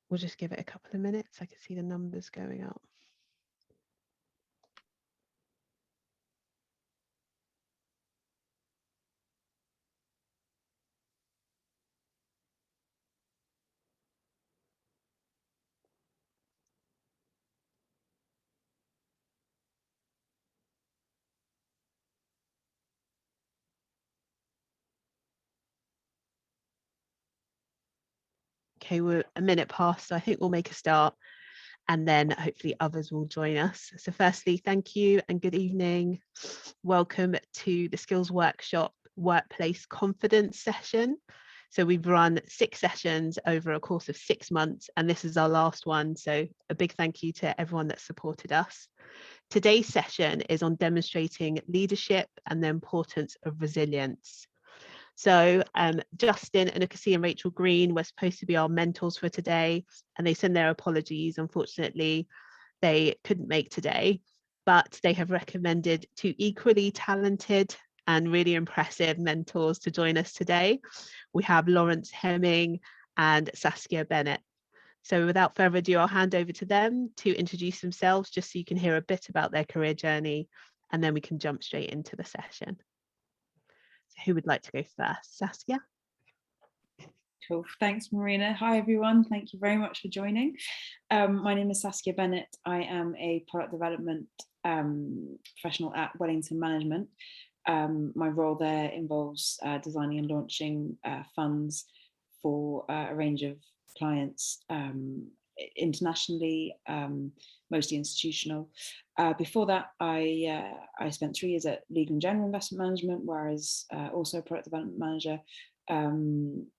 We'll just give it a couple of minutes. I can see the numbers going up. Okay, we're a minute past, so I think we'll make a start, and then hopefully others will join us. So firstly, thank you and good evening. Welcome to the Skills Workshop Workplace Confidence session. So we've run 6 sessions over a course of 6 months, and this is our last one. So a big thank you to everyone that supported us. Today's session is on demonstrating leadership and the importance of resilience. So Justin, Anukasi and Rachel Green were supposed to be our mentors for today, and they send their apologies. Unfortunately, they couldn't make today, but they have recommended 2 equally talented and really impressive mentors to join us today. We have Laurence Hemming and Saskia Bennett. So without further ado, I'll hand over to them to introduce themselves, just so you can hear a bit about their career journey, and then we can jump straight into the session. So who would like to go first? Saskia? Cool. Thanks, Marina. Hi, everyone. Thank you very much for joining. My name is Saskia Bennett. I am a product development professional at Wellington Management. My role there involves designing and launching funds for a range of clients internationally, mostly institutional. Before that, I spent 3 years at Legal & General Investment Management, where I was also a product development manager,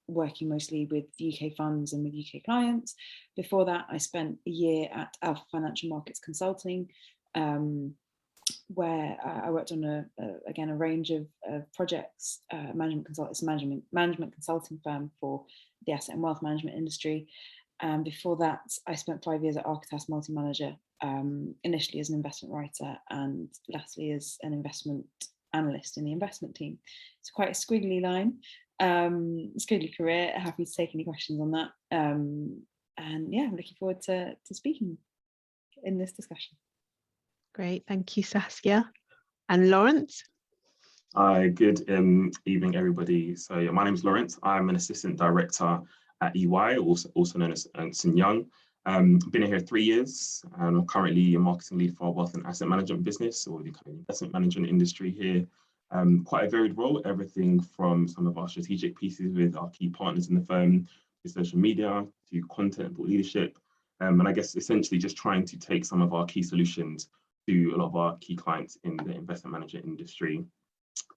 working mostly with UK funds and with UK clients. Before that, I spent a year at Alpha Financial Markets Consulting, where I worked on again a range of projects. Management consulting firm for the asset and wealth management industry. Before that, I spent 5 years at Architas Multi-Manager, initially as an investment writer and lastly as an investment analyst in the investment team. It's quite a squiggly line, squiggly career. Happy to take any questions on that. And yeah, I'm looking forward to speaking in this discussion. Great, thank you, Saskia. And Laurence? Hi, good evening, everybody. So my name is Laurence. I'm an assistant director at EY, also known as Ernst & Young. Been here 3 years, and I'm currently a marketing lead for our wealth and asset management business, or the kind of investment management industry here. Quite a varied role, everything from some of our strategic pieces with our key partners in the firm, to social media, to content and thought leadership. And I guess essentially just trying to take some of our key solutions to a lot of our key clients in the investment management industry.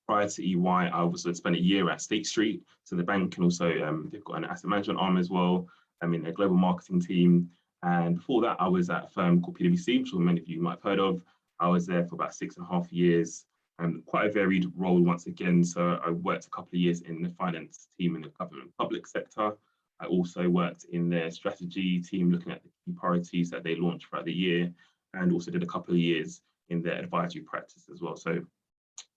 Prior to EY, I also spent a year at State Street, so the bank, and also they've got an asset management arm as well. I'm in their global marketing team. And before that, I was at a firm called PwC, which many of you might have heard of. I was there for about 6.5 years, quite a varied role once again. So I worked a couple of years in the finance team in the government public sector. I also worked in their strategy team, looking at the key priorities that they launched throughout the year, and also did a couple of years in their advisory practice as well. So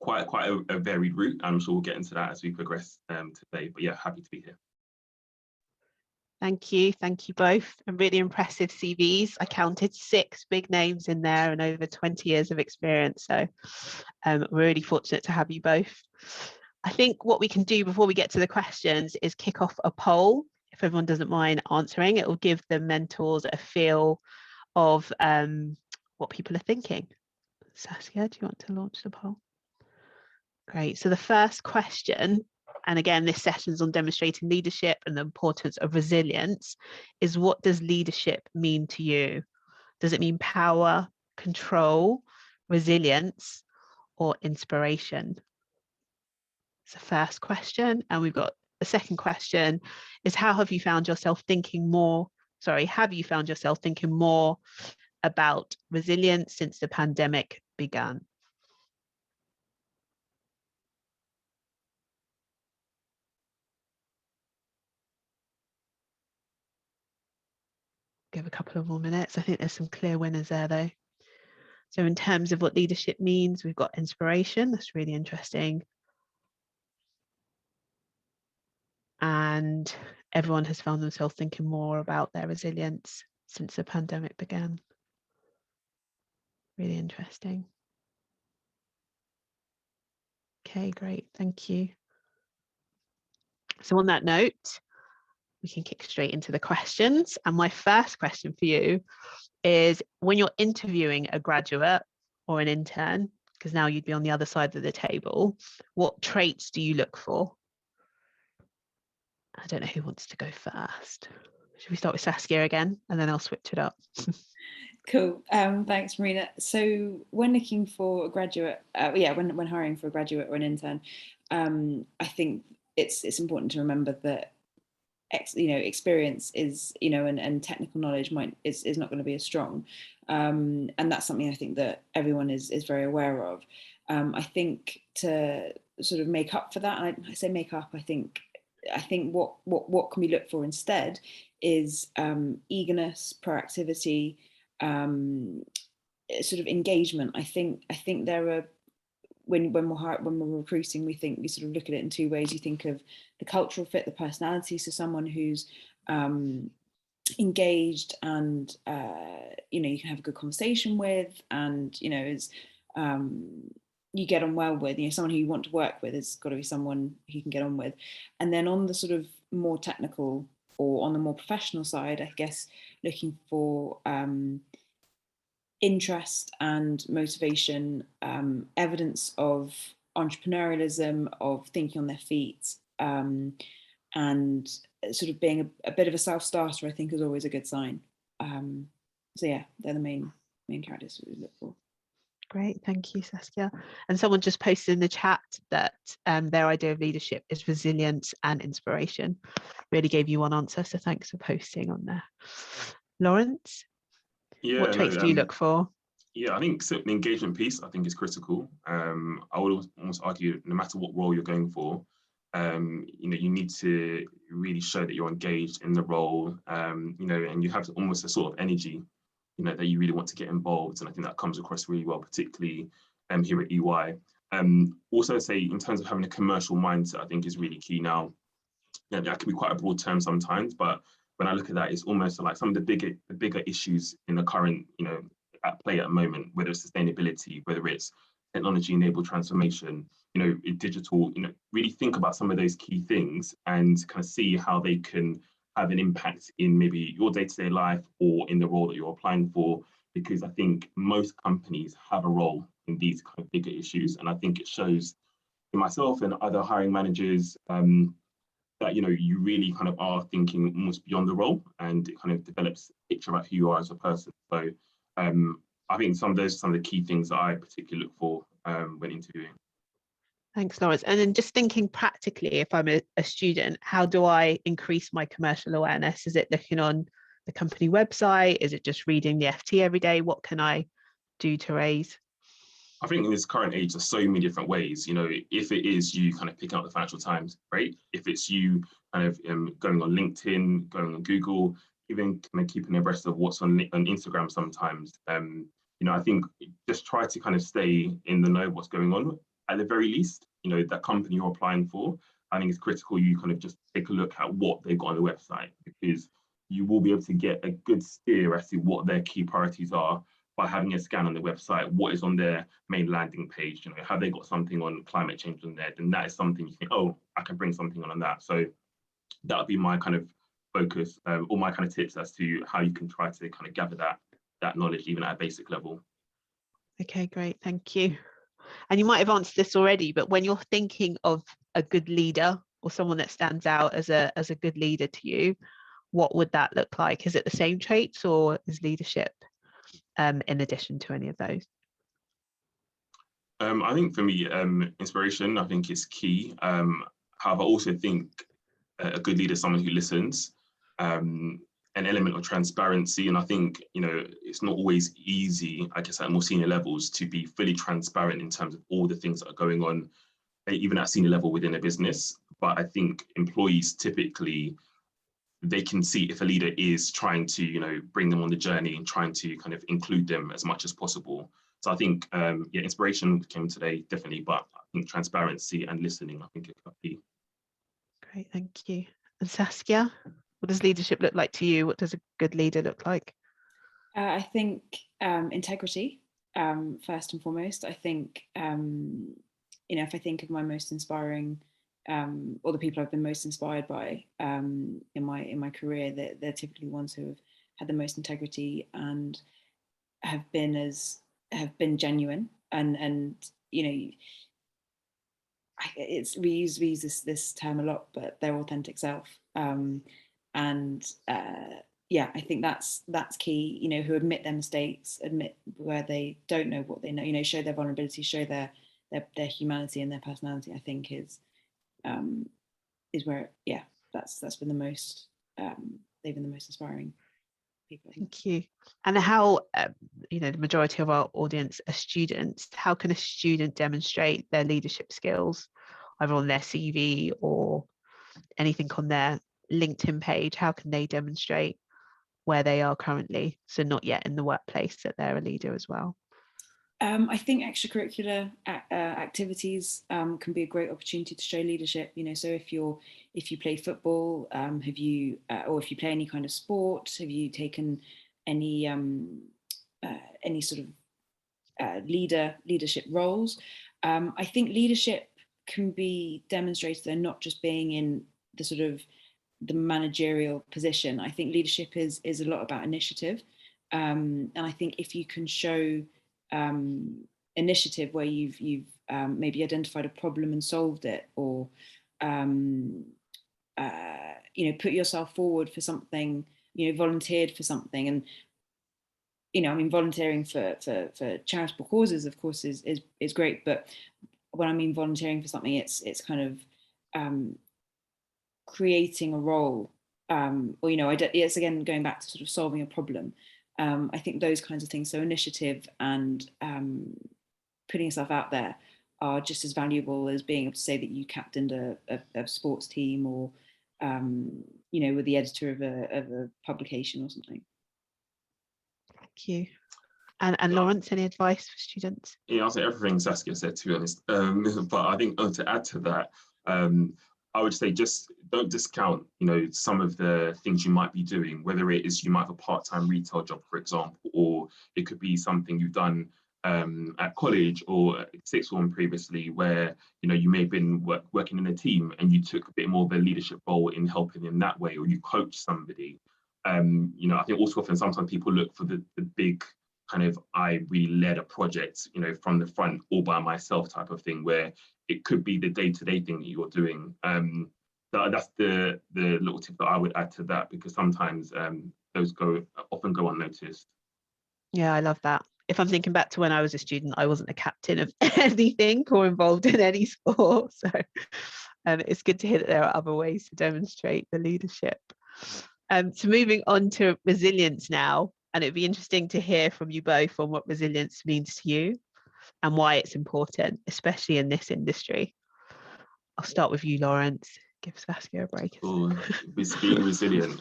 quite a varied route. I'm sure we'll get into that as we progress today, but yeah, happy to be here. Thank you both, and really impressive CVs. I counted 6 big names in there and over 20 years of experience, so we're really fortunate to have you both. I think what we can do before we get to the questions is kick off a poll. If everyone doesn't mind answering, it will give the mentors a feel of what people are thinking. Saskia, do you want to launch the poll? Great. So the first question, and again, this session is on demonstrating leadership and the importance of resilience, is what does leadership mean to you? Does it mean power, control, resilience, or inspiration? It's the first question. And we've got the second question is, have you found yourself thinking more about resilience since the pandemic began? Give a couple of more minutes. I think there's some clear winners there though. So in terms of what leadership means, we've got inspiration. That's really interesting. And everyone has found themselves thinking more about their resilience since the pandemic began. Really interesting. Okay, great, thank you. So on that note, we can kick straight into the questions. And my first question for you is, when you're interviewing a graduate or an intern, because now you'd be on the other side of the table, what traits do you look for? I don't know who wants to go first. Should we start with Saskia again, and then I'll switch it up? Cool. Thanks, Marina. So when looking for a graduate, when hiring for a graduate or an intern, I think it's important to remember that experience is, and technical knowledge is not going to be as strong, and that's something I think that everyone is very aware of. I think to sort of make up for that, and I say make up, I think what can we look for instead is eagerness, proactivity, sort of engagement. I think there are, when we're recruiting, we sort of look at it in two ways. You think of the cultural fit, the personality, so someone who's engaged and you can have a good conversation with, and is you get on well with. Someone who you want to work with has got to be someone who you can get on with. And then on the sort of more technical or on the more professional side, I guess looking for interest and motivation, evidence of entrepreneurialism, of thinking on their feet, and sort of being a bit of a self-starter, I think, is always a good sign. So yeah, they're the main characteristics we look for. Great, thank you, Saskia. And someone just posted in the chat that their idea of leadership is resilience and inspiration. Really gave you one answer, so thanks for posting on there. Laurence, what traits do you look for? Yeah, I think the engagement piece, I think, is critical. I would almost argue, no matter what role you're going for, you need to really show that you're engaged in the role, and you have almost a sort of energy, that you really want to get involved. And I think that comes across really well, particularly here at EY. Also say, in terms of having a commercial mindset, I think is really key now. That can be quite a broad term sometimes, but when I look at that, it's almost like some of the bigger issues in the current, at play at the moment, whether it's sustainability, whether it's technology-enabled transformation, digital, really think about some of those key things and kind of see how they can have an impact in maybe your day-to-day life or in the role that you're applying for, because I think most companies have a role in these kind of bigger issues. And I think it shows in myself and other hiring managers that, you really kind of are thinking almost beyond the role, and it kind of develops a picture about who you are as a person. So I think some of the key things that I particularly look for when interviewing. Thanks, Laurence. And then just thinking practically, if I'm a student, how do I increase my commercial awareness? Is it looking on the company website? Is it just reading the FT every day? What can I do to raise? I think in this current age, there's so many different ways. If it is you kind of picking up the Financial Times, great. If it's you kind of going on LinkedIn, going on Google, even kind of keeping abreast of what's on Instagram sometimes, I think just try to kind of stay in the know of what's going on. At the very least, that company you're applying for, I think it's critical you kind of just take a look at what they've got on the website, because you will be able to get a good steer as to what their key priorities are by having a scan on the website, what is on their main landing page. Have they got something on climate change on there? Then that is something you think, oh, I can bring something on that. So that would be my kind of focus, or my kind of tips as to how you can try to kind of gather that knowledge, even at a basic level. Okay, great, thank you. And you might have answered this already, but when you're thinking of a good leader or someone that stands out as a good leader to you, what would that look like? Is it the same traits, or is leadership in addition to any of those? I think for me, inspiration, I think, is key. However, I also think a good leader is someone who listens, an element of transparency. And I think, it's not always easy, I guess, at more senior levels to be fully transparent in terms of all the things that are going on, even at senior level within a business. But I think employees typically, they can see if a leader is trying to, bring them on the journey and trying to kind of include them as much as possible. So I think, inspiration came today, definitely, but I think transparency and listening, I think, are key. Great, thank you. And Saskia, what does leadership look like to you? What does a good leader look like? I think integrity, first and foremost. I think, if I think of my most inspiring, or the people I've been most inspired by in my career, they're typically ones who have had the most integrity and have been genuine, and we use this term a lot, but their authentic self, and I think that's key. Who admit their mistakes, admit where they don't know what they know. Show their vulnerability, show their humanity and their personality. I think is where that's been the most they've been the most inspiring people. Thank you. And how the majority of our audience are students. How can a student demonstrate their leadership skills, either on their CV or anything on their LinkedIn page? How can they demonstrate where they are currently, so not yet in the workplace, that they're a leader as well? I think extracurricular activities can be a great opportunity to show leadership. So if you play football, have you, or if you play any kind of sport, have you taken any sort of leadership roles? I think leadership can be demonstrated and not just being in the sort of the managerial position. I think leadership is a lot about initiative, and I think if you can show initiative where you've maybe identified a problem and solved it, or put yourself forward for something, volunteered for something. And volunteering for charitable causes, of course, is great, but when I mean volunteering for something, it's kind of creating a role, or it's again going back to sort of solving a problem. I think those kinds of things, so initiative and putting yourself out there, are just as valuable as being able to say that you captained a sports team, or were the editor of a publication or something. Thank you. And Laurence, any advice for students? Yeah, I'll say everything Saskia said, to be honest. But I think to add to that, I would say just don't discount, some of the things you might be doing, whether it is you might have a part-time retail job, for example, or it could be something you've done at college or sixth form previously, where you may have been working in a team and you took a bit more of a leadership role in helping in that way, or you coach somebody. I think also often sometimes people look for the big kind of, I really led a project, from the front all by myself type of thing, where it could be the day-to-day thing that you're doing. That's the little tip that I would add to that, because sometimes those often go unnoticed. Yeah, I love that. If I'm thinking back to when I was a student, I wasn't a captain of anything or involved in any sport. So it's good to hear that there are other ways to demonstrate the leadership. So moving on to resilience now, and it'd be interesting to hear from you both on what resilience means to you and why it's important, especially in this industry. I'll start with you, Laurence. Give Saskia a break. Being resilient.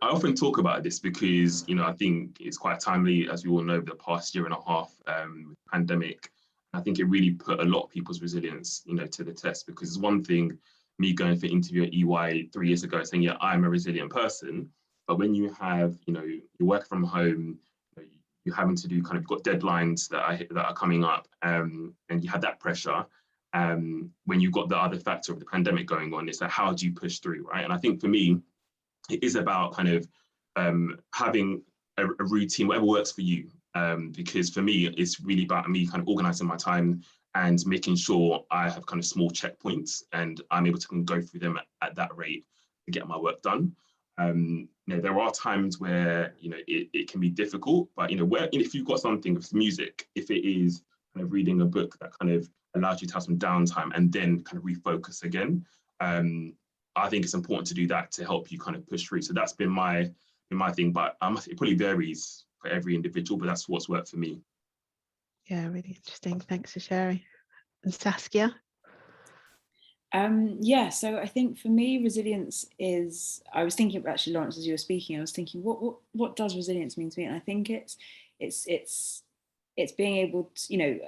I often talk about this because, I think it's quite timely, as we all know, the past year and a half with the pandemic. I think it really put a lot of people's resilience, to the test, because it's one thing, me going for interview at EY 3 years ago saying, yeah, I'm a resilient person. But when you have, you work from home, you're having to do you've got deadlines that are coming up, and you had that pressure. When you've got the other factor of the pandemic going on, it's like, how do you push through, right? And I think for me, it is about having a routine, whatever works for you. Because for me, it's really about me organizing my time and making sure I have small checkpoints and I'm able to go through them at that rate to get my work done. There are times where it can be difficult, but if you've got something, if it's music, if it is reading a book that allows you to have some downtime and then refocus again, I think it's important to do that to help you push through. So that's been my thing, but it probably varies for every individual, but that's what's worked for me. Yeah, really interesting. Thanks for sharing. And Saskia? So I think for me, resilience is, I was thinking, actually, Laurence, as you were speaking, I was thinking, what does resilience mean to me? And I think it's being able to,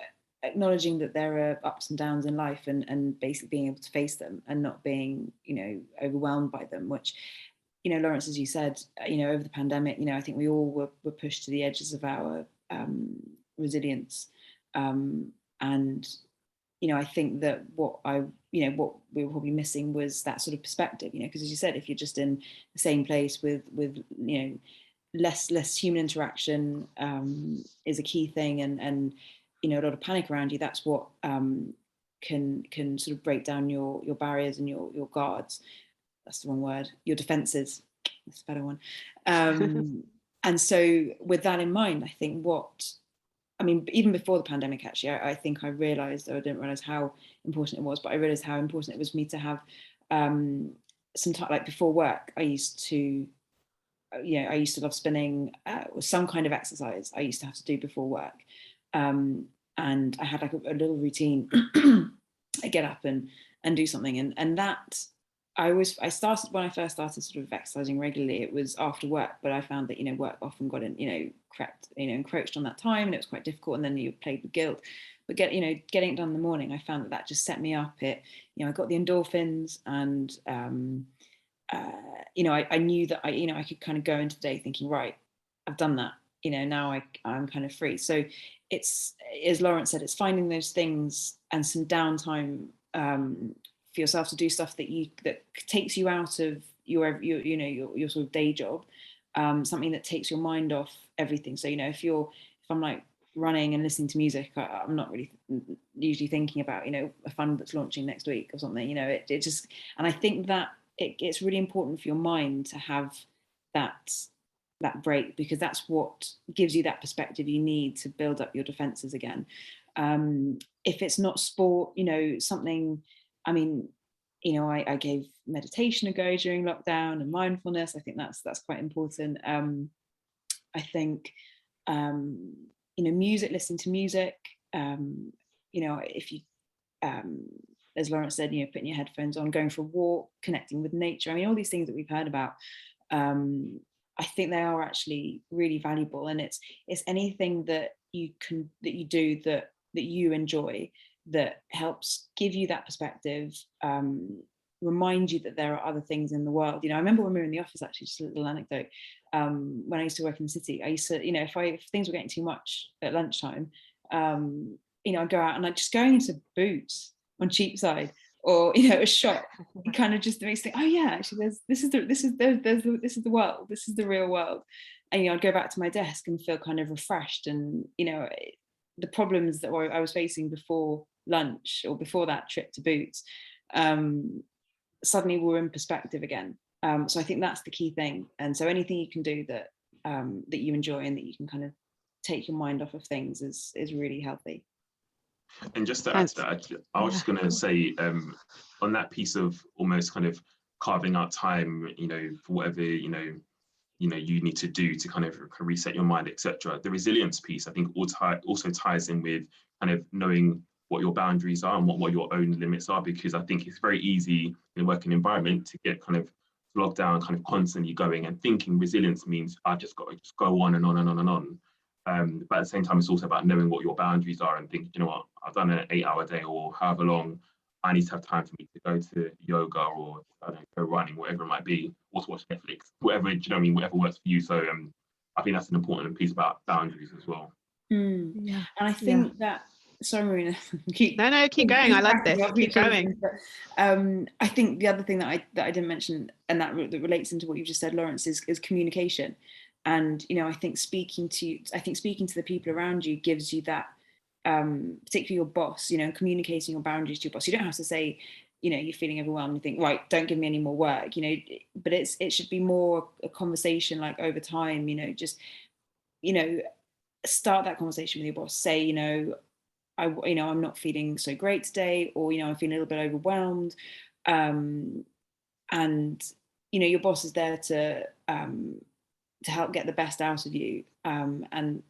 acknowledging that there are ups and downs in life, and basically being able to face them and not being, overwhelmed by them, which, Laurence, as you said, over the pandemic, I think we all were pushed to the edges of our resilience. And, I think that what we were probably missing was that sort of perspective, because as you said, if you're just in the same place with less human interaction is a key thing, and a lot of panic around you, that's what can sort of break down your barriers and your guards. That's the wrong word. Your defenses. That's a better one. And so with that in mind, I think even before the pandemic, actually, I think I realized, or I didn't realize how important it was, but I realized how important it was for me to have some time, like before work, I used to love spinning, or some kind of exercise I used to have to do before work. And I had like a little routine. I get up and do something. And that I started, when I first started sort of exercising regularly, it was after work, but I found that, work often got encroached on that time, and it was quite difficult. And then you played with guilt. But getting it done in the morning, I found that just set me up. I got the endorphins, and I knew that I could kind of go into the day thinking, right, I've done that. Now I'm kind of free. So it's, as Laurence said, it's finding those things and some downtime for yourself to do stuff that takes you out of your sort of day job, something that takes your mind off everything. So if I'm like running and listening to music, I'm not really usually thinking about a fund that's launching next week or something. It just, and I think that it's really important for your mind to have that break, because that's what gives you that perspective you need to build up your defenses again. If it's not sport, something, I gave meditation a go during lockdown, and mindfulness. I think that's quite important. I think music, listening to music, if you as Laurence said, putting your headphones on, going for a walk, connecting with nature. all these things that we've heard about, I think they are actually really valuable. And it's anything that you do that you enjoy, that helps give you that perspective, remind you that there are other things in the world. I remember when we were in the office, actually, just a little anecdote, when I used to work in the city, I used to, if things were getting too much at lunchtime, I'd go out, and I'd just go into Boots on Cheapside, or a shop, it kind of just makes me think, oh yeah, actually this is the world, this is the real world. And I'd go back to my desk and feel kind of refreshed, and the problems that I was facing before lunch or before that trip to Boots suddenly were in perspective again. So I think that's the key thing. And so anything you can do that you enjoy, and that you can kind of take your mind off of things, is really healthy. And just to add to that, actually, I was just going to say, on that piece of almost kind of carving out time, for whatever, you need to do to kind of reset your mind, etc. The resilience piece, I think, also ties in with kind of knowing what your boundaries are and what your own limits are, because I think it's very easy in a working environment to get kind of locked down, kind of constantly going and thinking resilience means I just got to just go on and on and on and on. But at the same time, it's also about knowing what your boundaries are and thinking, what, I've done an 8-hour day or however long, I need to have time for me to go to yoga, or go running, whatever it might be, or to watch Netflix, whatever, whatever works for you. So I think that's an important piece about boundaries as well. Yeah. And I think that, sorry, Marina, keep going. I love this. Keep going. But, I think the other thing that I didn't mention, and that relates into what you just said, Laurence, is communication. And I think speaking to the people around you gives you that, particularly your boss, communicating your boundaries to your boss. You don't have to say, you're feeling overwhelmed, you think, right, don't give me any more work, but it should be more a conversation, like over time, just start that conversation with your boss. Say, I'm not feeling so great today, or I'm feeling a little bit overwhelmed, and your boss is there to help get the best out of you, and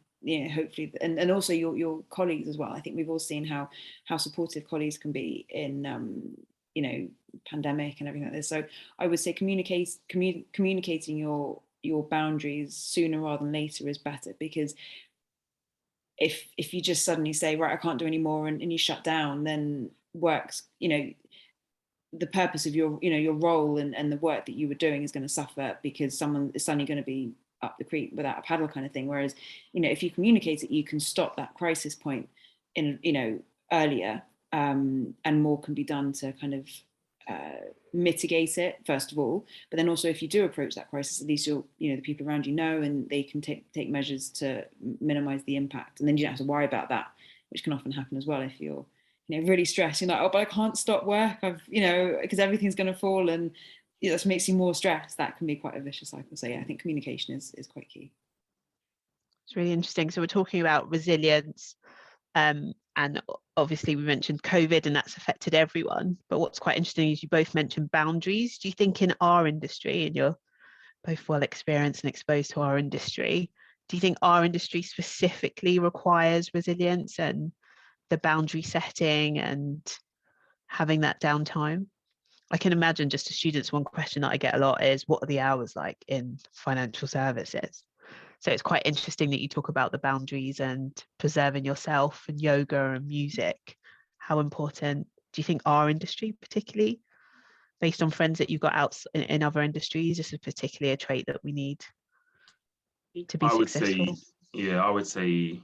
hopefully, and also your colleagues as well. I think we've all seen how supportive colleagues can be in pandemic and everything like this. So I would say communicating your boundaries sooner rather than later is better, because if you just suddenly say, right, I can't do any more, and you shut down, then works, the purpose of your, your role and the work that you were doing is going to suffer because someone is suddenly going to be up the creek without a paddle kind of thing. Whereas, if you communicate it, you can stop that crisis point in, earlier, and more can be done to kind of mitigate it, first of all. But then also, if you do approach that crisis, at least you'll, the people around you know, and they can take measures to minimize the impact. And then you don't have to worry about that, which can often happen as well if you're, really stressed. You're like, oh, but I can't stop work. Because everything's going to fall, and that makes you more stressed. That can be quite a vicious cycle. So yeah, I think communication is quite key. It's really interesting. So we're talking about resilience, and obviously we mentioned COVID, and that's affected everyone. But what's quite interesting is you both mentioned boundaries. Do you think in our industry, and you're both well experienced and exposed to our industry, do you think our industry specifically requires resilience and the boundary setting and having that downtime? I can imagine, just as students, one question that I get a lot is, what are the hours like in financial services? So it's quite interesting that you talk about the boundaries and preserving yourself and yoga and music. How important do you think our industry, particularly based on friends that you've got out in other industries, is particularly a trait that we need to be successful? I would say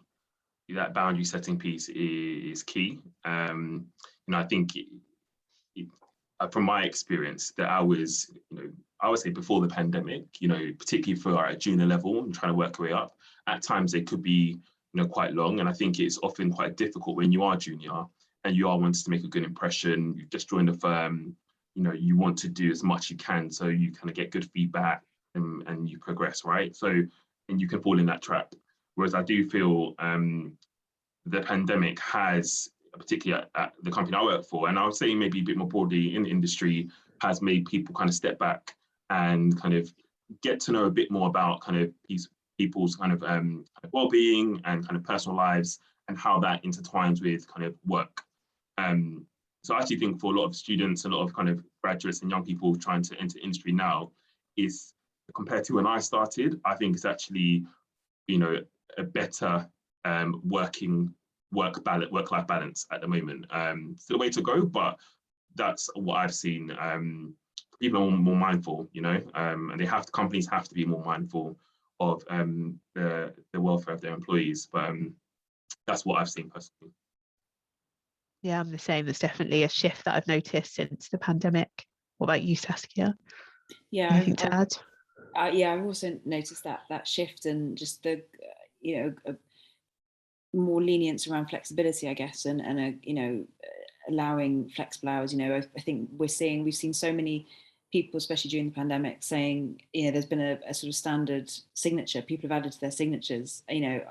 that boundary setting piece is key. I think from my experience, the hours, I would say before the pandemic, particularly for our junior level and trying to work your way up, at times they could be, quite long. And I think it's often quite difficult when you are junior and you are wanting to make a good impression. You've just joined the firm, you want to do as much as you can so you kind of get good feedback and you progress, right? So, and you can fall in that trap. Whereas I do feel the pandemic has, particularly at the company I work for, and I would say maybe a bit more broadly in the industry, has made people kind of step back and kind of get to know a bit more about kind of people's kind of well-being and kind of personal lives and how that intertwines with kind of work. So I actually think for a lot of students, a lot of kind of graduates and young people trying to enter industry now, is compared to when I started, I think it's actually, a better work-life balance at the moment. Still a way to go, but that's what I've seen. People are more mindful, and companies have to be more mindful of the welfare of their employees. But that's what I've seen personally. Yeah, I'm the same. There's definitely a shift that I've noticed since the pandemic. What about you, Saskia? Yeah, anything to add? I've also noticed that shift and just the, more lenience around flexibility, I guess, and allowing flexible hours. I think we've seen so many people, especially during the pandemic, saying, there's been a sort of standard signature people have added to their signatures. I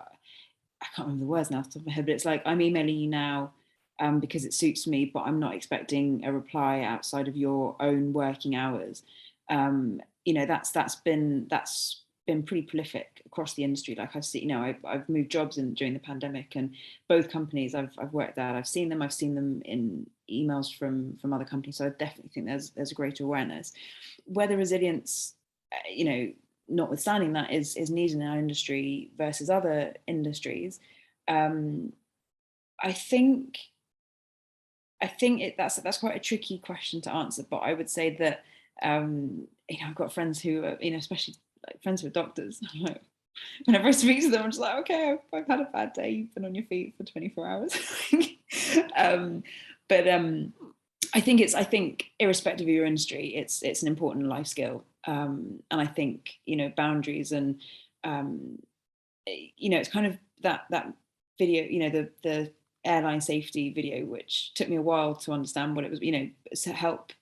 can't remember the words now off the top of my head, but it's like, I'm emailing you now because it suits me, but I'm not expecting a reply outside of your own working hours. That's been pretty prolific across the industry. Like I've seen, I've moved jobs during the pandemic, and both companies I've worked at, I've seen them in emails from other companies. So I definitely think there's a greater awareness. Whether resilience, notwithstanding that, is needed in our industry versus other industries, I think that's quite a tricky question to answer. But I would say that I've got friends who are, especially like friends who are doctors. Like, whenever I speak to them, I'm just like, okay, I've had a bad day. You've been on your feet for 24 hours. But I think irrespective of your industry, it's an important life skill. And I think, boundaries and, it's kind of that video, the airline safety video, which took me a while to understand what it was, to help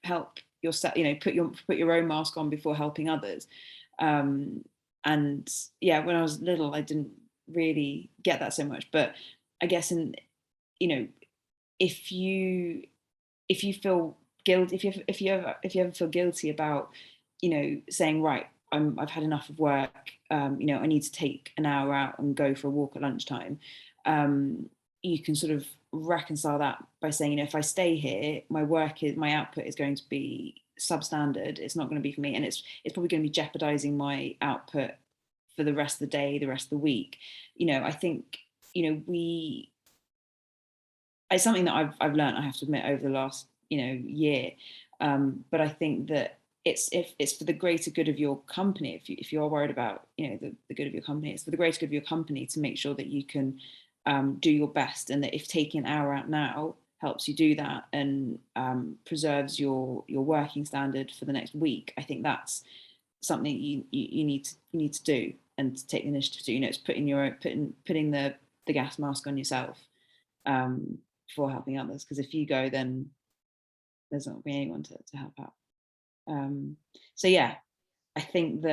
yourself, put your own mask on before helping others. And yeah, when I was little, I didn't really get that so much, but I guess if you feel guilty, if you ever feel guilty about, saying, right, I've had enough of work, I need to take an hour out and go for a walk at lunchtime. You can sort of reconcile that by saying, if I stay here, my output is going to be substandard. It's not going to be for me, and it's probably going to be jeopardizing my output for the rest of the day, the rest of the week. I think it's something that I've learned, I have to admit, over the last year. But I think that it's for the greater good of your company. If you are worried about the good of your company, it's for the greater good of your company to make sure that you can do your best, and that if taking an hour out now helps you do that and preserves your working standard for the next week, I think that's something you need to do and to take the initiative to. It's putting the gas mask on yourself before helping others, because if you go, then there's not going to be anyone to help out. So yeah, I think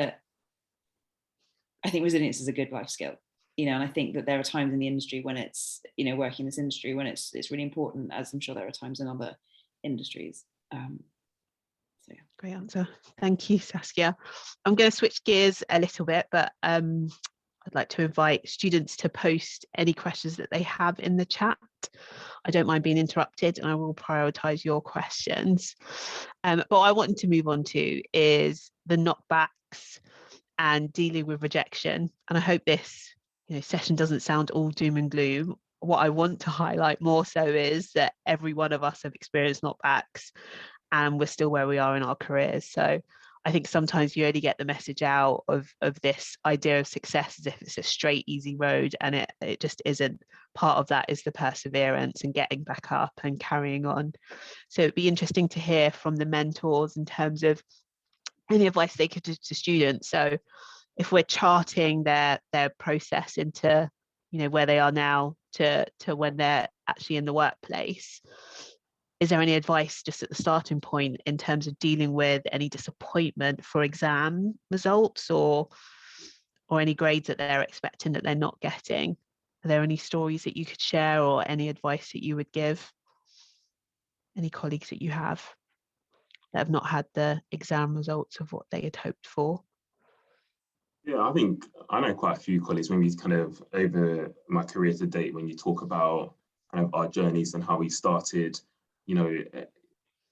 resilience is a good life skill, and I think that there are times in the industry when it's working in this industry when it's really important, as I'm sure there are times in other industries. So yeah. Great answer. Thank you, Saskia. I'm going to switch gears a little bit, but I'd like to invite students to post any questions that they have in the chat. I don't mind being interrupted, and I will prioritise your questions. But what I want to move on to is the knockbacks and dealing with rejection. And I hope this session doesn't sound all doom and gloom. What I want to highlight more so is that every one of us have experienced knockbacks, and we're still where we are in our careers. So I think sometimes you only get the message out of this idea of success as if it's a straight, easy road, and it just isn't. Part of that is the perseverance and getting back up and carrying on. So it'd be interesting to hear from the mentors in terms of any advice they could do to students. So if we're charting their process into where they are now to when they're actually in the workplace, is there any advice just at the starting point in terms of dealing with any disappointment for exam results or any grades that they're expecting that they're not getting? Are there any stories that you could share or any advice that you would give? Any colleagues that you have that have not had the exam results of what they had hoped for? Yeah, I think I know quite a few colleagues when we kind of over my career to date, when you talk about kind of our journeys and how we started,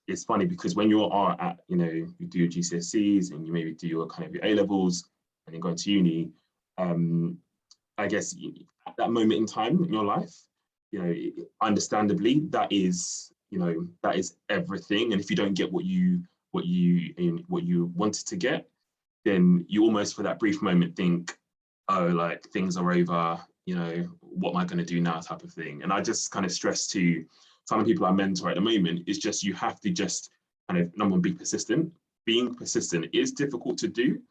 it's funny because when you are at, you do your GCSEs and you maybe do your kind of your A-levels and then go into uni, I guess at that moment in time in your life, understandably, that is everything. And if you don't get what you wanted to get, then you almost for that brief moment think, oh, like things are over, what am I going to do now type of thing. And I just kind of stress to some of the people I mentor at the moment is just you have to just kind of, number one, be persistent. Being persistent is difficult to do,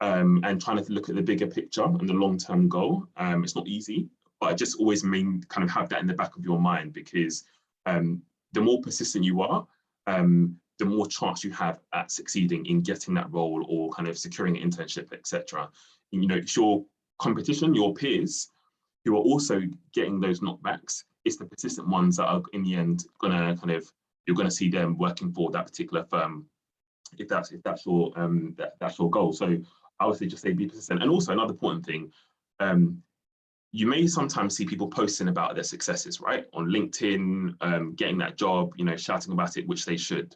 and trying to look at the bigger picture and the long-term goal. It's not easy, but I just always kind of have that in the back of your mind, because the more persistent you are, the more chance you have at succeeding in getting that role or kind of securing an internship, etc. It's your competition, your peers, who are also getting those knockbacks. It's the persistent ones that are in the end you're gonna see them working for that particular firm, if that's your goal. So I would say just be persistent. And also another important thing, you may sometimes see people posting about their successes, right, on LinkedIn, getting that job, shouting about it, which they should.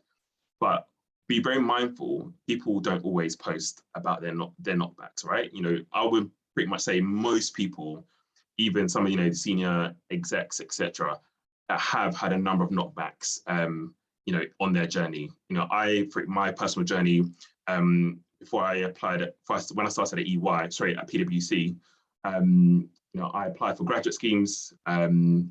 But be very mindful, people don't always post about their knockbacks, right? I would pretty much say most people, even some of the senior execs, etc., that have had a number of knockbacks, on their journey. For my personal journey, before I applied when I started at at PwC, I applied for graduate schemes, probably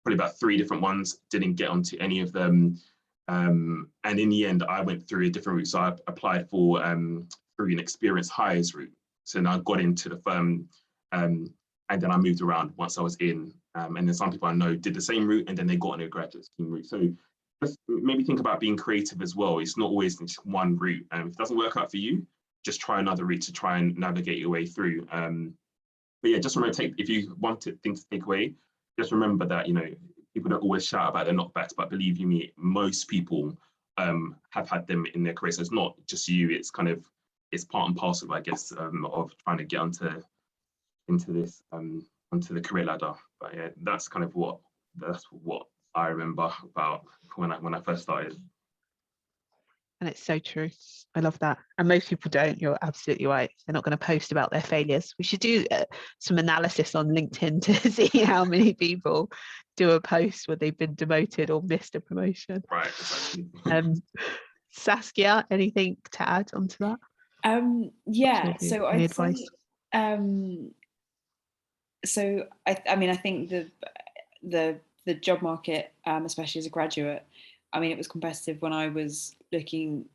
about 3 different ones, didn't get onto any of them. And in the end, I went through a different route. So I applied for through an experienced hires route. So then I got into the firm, and then I moved around once I was in. And then some people I know did the same route, and then they got on a graduate scheme route. So just maybe think about being creative as well. It's not always just one route. If it doesn't work out for you, just try another route to try and navigate your way through. But yeah, just remember, if you wanted things to take away, just remember that, people don't always shout about their knockbacks, but believe you me, most people have had them in their career. So it's not just you, it's part and parcel, I guess, of trying to get onto the career ladder. But yeah, that's kind of what I remember about when I first started. And it's so true. I love that. And most people don't. You're absolutely right. They're not going to post about their failures. We should do some analysis on LinkedIn to see how many people do a post when they've been demoted or missed a promotion. Right, exactly. Saskia, anything to add onto that? Yeah, so I'd advice? say, so I mean, I think the job market, especially as a graduate, I mean, it was competitive when I was looking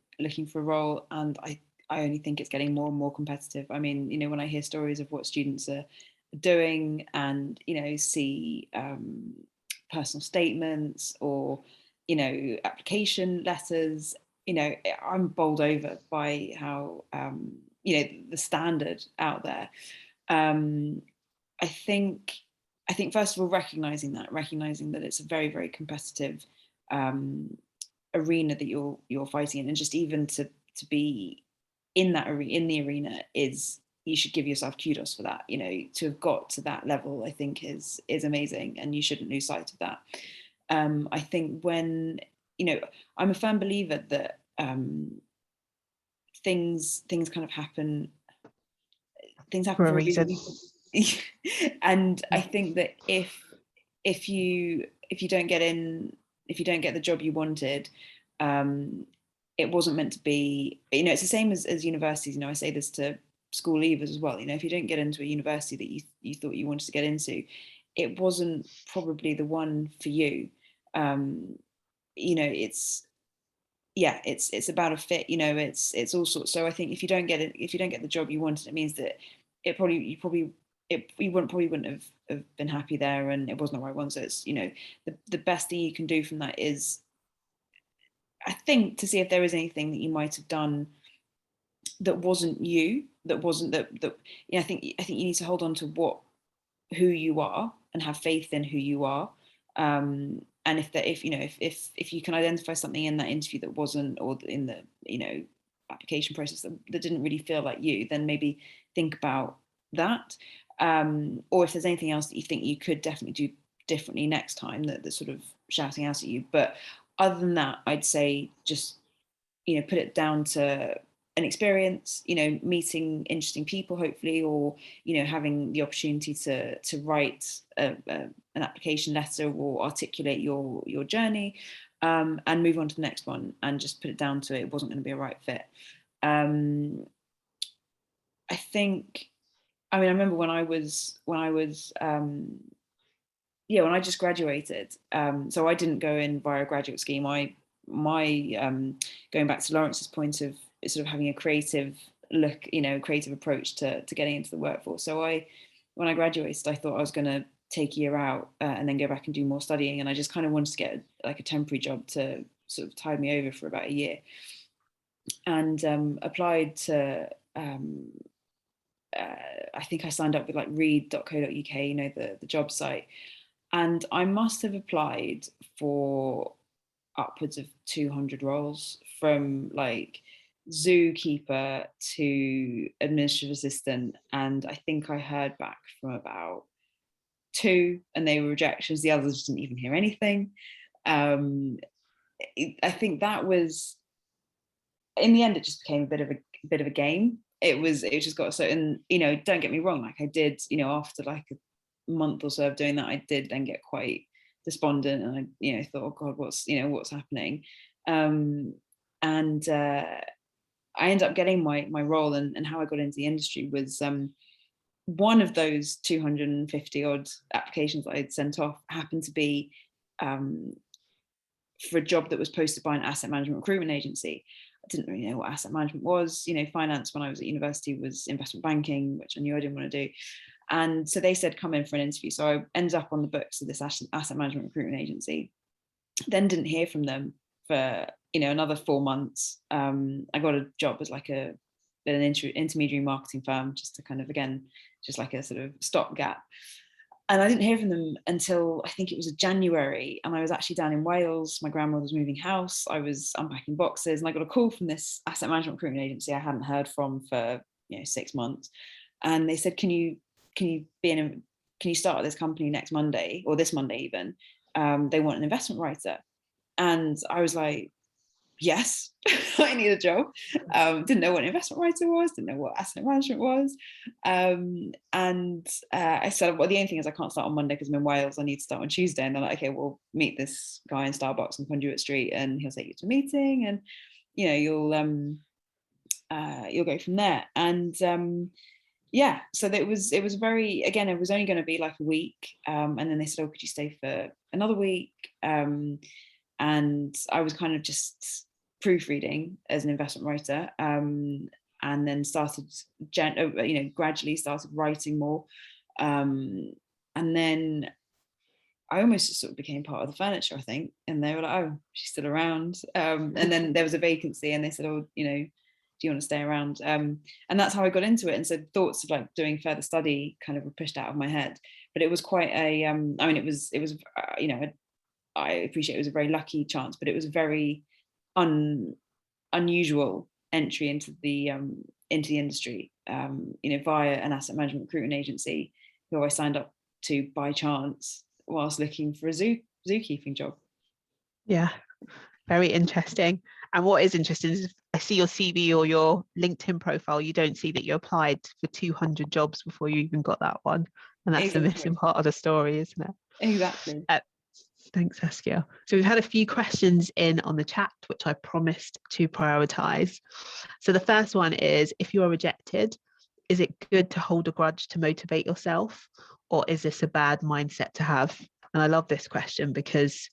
for a role, and I only think it's getting more and more competitive. I mean, you know, when I hear stories of what students are doing, and you know, see personal statements or you know, application letters, you know, I'm bowled over by how you know, the standard out there. I think first of all, recognizing that it's a very, very competitive arena that you're fighting in, and just even to be in that in the arena, is, you should give yourself kudos for that. You know, to have got to that level, I think is amazing, and you shouldn't lose sight of that. I think when, you know, I'm a firm believer that things kind of happen. Things happen for a reason. And I think that if you don't get in, if you don't get the job you wanted, it wasn't meant to be. You know, it's the same as universities. You know, I say this to school leavers as well. You know, if you don't get into a university that you thought you wanted to get into, it wasn't probably the one for you. You know, it's about a fit. You know, it's all sorts. So I think if you don't get it, if you don't get the job you wanted, it means that you wouldn't have been happy there, and it wasn't the right one. So it's, you know, the best thing you can do from that is, I think, to see if there is anything that you might have done that wasn't you, that you know, I think you need to hold on to who you are and have faith in who you are. And if you know, if you can identify something in that interview that wasn't, or in the, you know, application process that didn't really feel like you, then maybe think about that. Or if there's anything else that you think you could definitely do differently next time, that's sort of shouting out at you. But other than that, I'd say just, you know, put it down to an experience, you know, meeting interesting people, hopefully, or, you know, having the opportunity to write an application letter or articulate your journey, and move on to the next one, and just put it down to it wasn't going to be a right fit. I think, I mean, I remember when I just graduated. So I didn't go in via a graduate scheme. Going back to Laurence's point of sort of having a creative look, you know, creative approach to getting into the workforce. So when I graduated, I thought I was going to take a year out and then go back and do more studying. And I just kind of wanted to get like a temporary job to sort of tide me over for about a year. And applied to, I think I signed up with like read.co.uk, you know, the job site. And I must have applied for upwards of 200 roles, from like zookeeper to administrative assistant. And I think I heard back from about 2, and they were rejections. The others didn't even hear anything. I think that was, in the end, it just became a bit of a game. It just got so, and, you know, don't get me wrong, like I did, you know, after like a month or so of doing that, I did then get quite despondent, and I, you know, thought, oh God, what's happening? And I ended up getting my role, and how I got into the industry was, one of those 250 odd applications that I'd sent off happened to be for a job that was posted by an asset management recruitment agency. I didn't really know what asset management was. You know, finance when I was at university was investment banking, which I knew I didn't want to do. And so they said, come in for an interview. So I ended up on the books of this asset management recruitment agency. Then didn't hear from them for, you know, another 4 months. I got a job as like an intermediary marketing firm, just to kind of, again, just like a sort of stopgap. And I didn't hear from them until I think it was January, and I was actually down in Wales. My grandmother was moving house. I was unpacking boxes, and I got a call from this asset management recruitment agency I hadn't heard from for, you know, 6 months. And they said, can you start at this company next Monday, or this Monday even? They want an investment writer. And I was like, yes, I need a job. Didn't know what an investment writer was, didn't know what asset management was. And I said, well, the only thing is I can't start on Monday because I'm in Wales. I need to start on Tuesday. And they're like, okay, we'll meet this guy in Starbucks on Conduit Street and he'll take you to a meeting and, you know, you'll go from there. And yeah, so it was very, again, it was only going to be like a week. And then they said, oh, could you stay for another week? And I was kind of just proofreading as an investment writer, and then started, gradually started writing more. And then I almost just sort of became part of the furniture, I think. And they were like, oh, she's still around. And then there was a vacancy and they said, oh, you know, do you want to stay around? And that's how I got into it. And so thoughts of like doing further study kind of were pushed out of my head. But it was quite a, I mean, it was, you know, I appreciate it was a very lucky chance, but it was a very unusual entry into the industry, you know, via an asset management recruitment agency who I signed up to by chance whilst looking for a zookeeping job. Yeah, very interesting. And what is interesting is I see your CV or your LinkedIn profile, you don't see that you applied for 200 jobs before you even got that one. And that's the missing part of the story, isn't it? Exactly. Thanks, Saskia. So we've had a few questions in on the chat, which I promised to prioritize. So the first one is, if you are rejected, is it good to hold a grudge to motivate yourself? Or is this a bad mindset to have? And I love this question because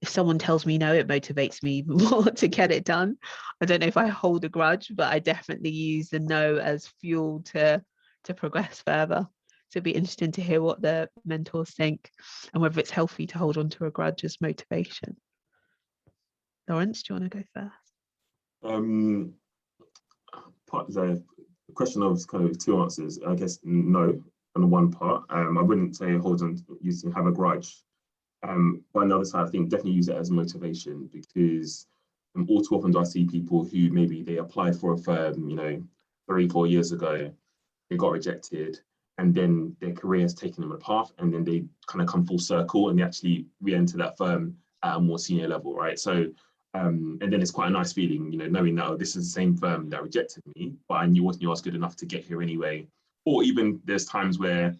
if someone tells me no, it motivates me more to get it done. I don't know if I hold a grudge, but I definitely use the no as fuel to progress further. So it'd be interesting to hear what the mentors think and whether it's healthy to hold on to a grudge as motivation. Laurence, do you want to go first? The question of kind of two answers. I guess no on the one part. I wouldn't say hold on, use to have a grudge. But on the other side, I think definitely use it as motivation because all too often do I see people who maybe they applied for a firm, you know, 3-4 years ago, they got rejected, and then their career has taken them a path, and then they kind of come full circle and they actually re-enter that firm at a more senior level, right? So, and then it's quite a nice feeling, you know, knowing that, oh, this is the same firm that rejected me, but I knew I was good enough to get here anyway. Or even there's times where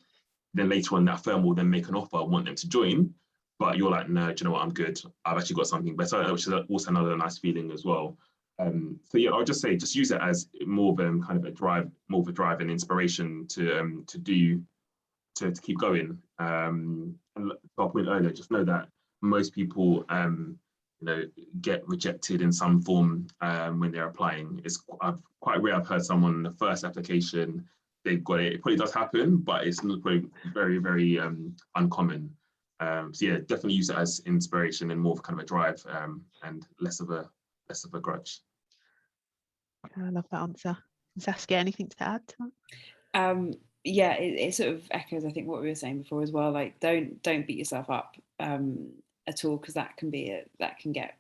then later on that firm will then make an offer, I want them to join, but you're like, no, do you know what, I'm good. I've actually got something better, which is also another nice feeling as well. So yeah, I'll just say, just use it as more of kind of a drive and inspiration to keep going. And to our point earlier, just know that most people, you know, get rejected in some form when they're applying. It's quite rare. I've heard someone the first application they've got it. It probably does happen, but it's not probably very, very uncommon. So yeah, definitely use it as inspiration and more of kind of a drive and less of a grudge. I love that answer. Saskia, anything to add to that? Yeah, it sort of echoes, I think, what we were saying before as well. Like, don't beat yourself up at all, because that can get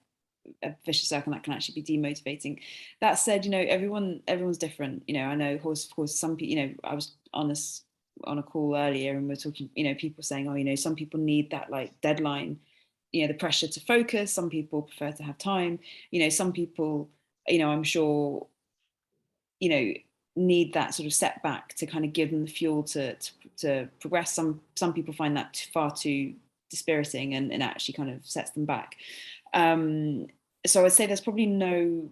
a vicious circle, and that can actually be demotivating. That said, you know, everyone's different. You know, I know, of course, some people. You know, I was on a call earlier, and we're talking. You know, people saying, oh, you know, some people need that like deadline. You know, the pressure to focus. Some people prefer to have time. You know, some people, you know, I'm sure, you know, need that sort of setback to kind of give them the fuel to progress. Some people find that far too dispiriting and actually kind of sets them back. So I'd say there's probably no,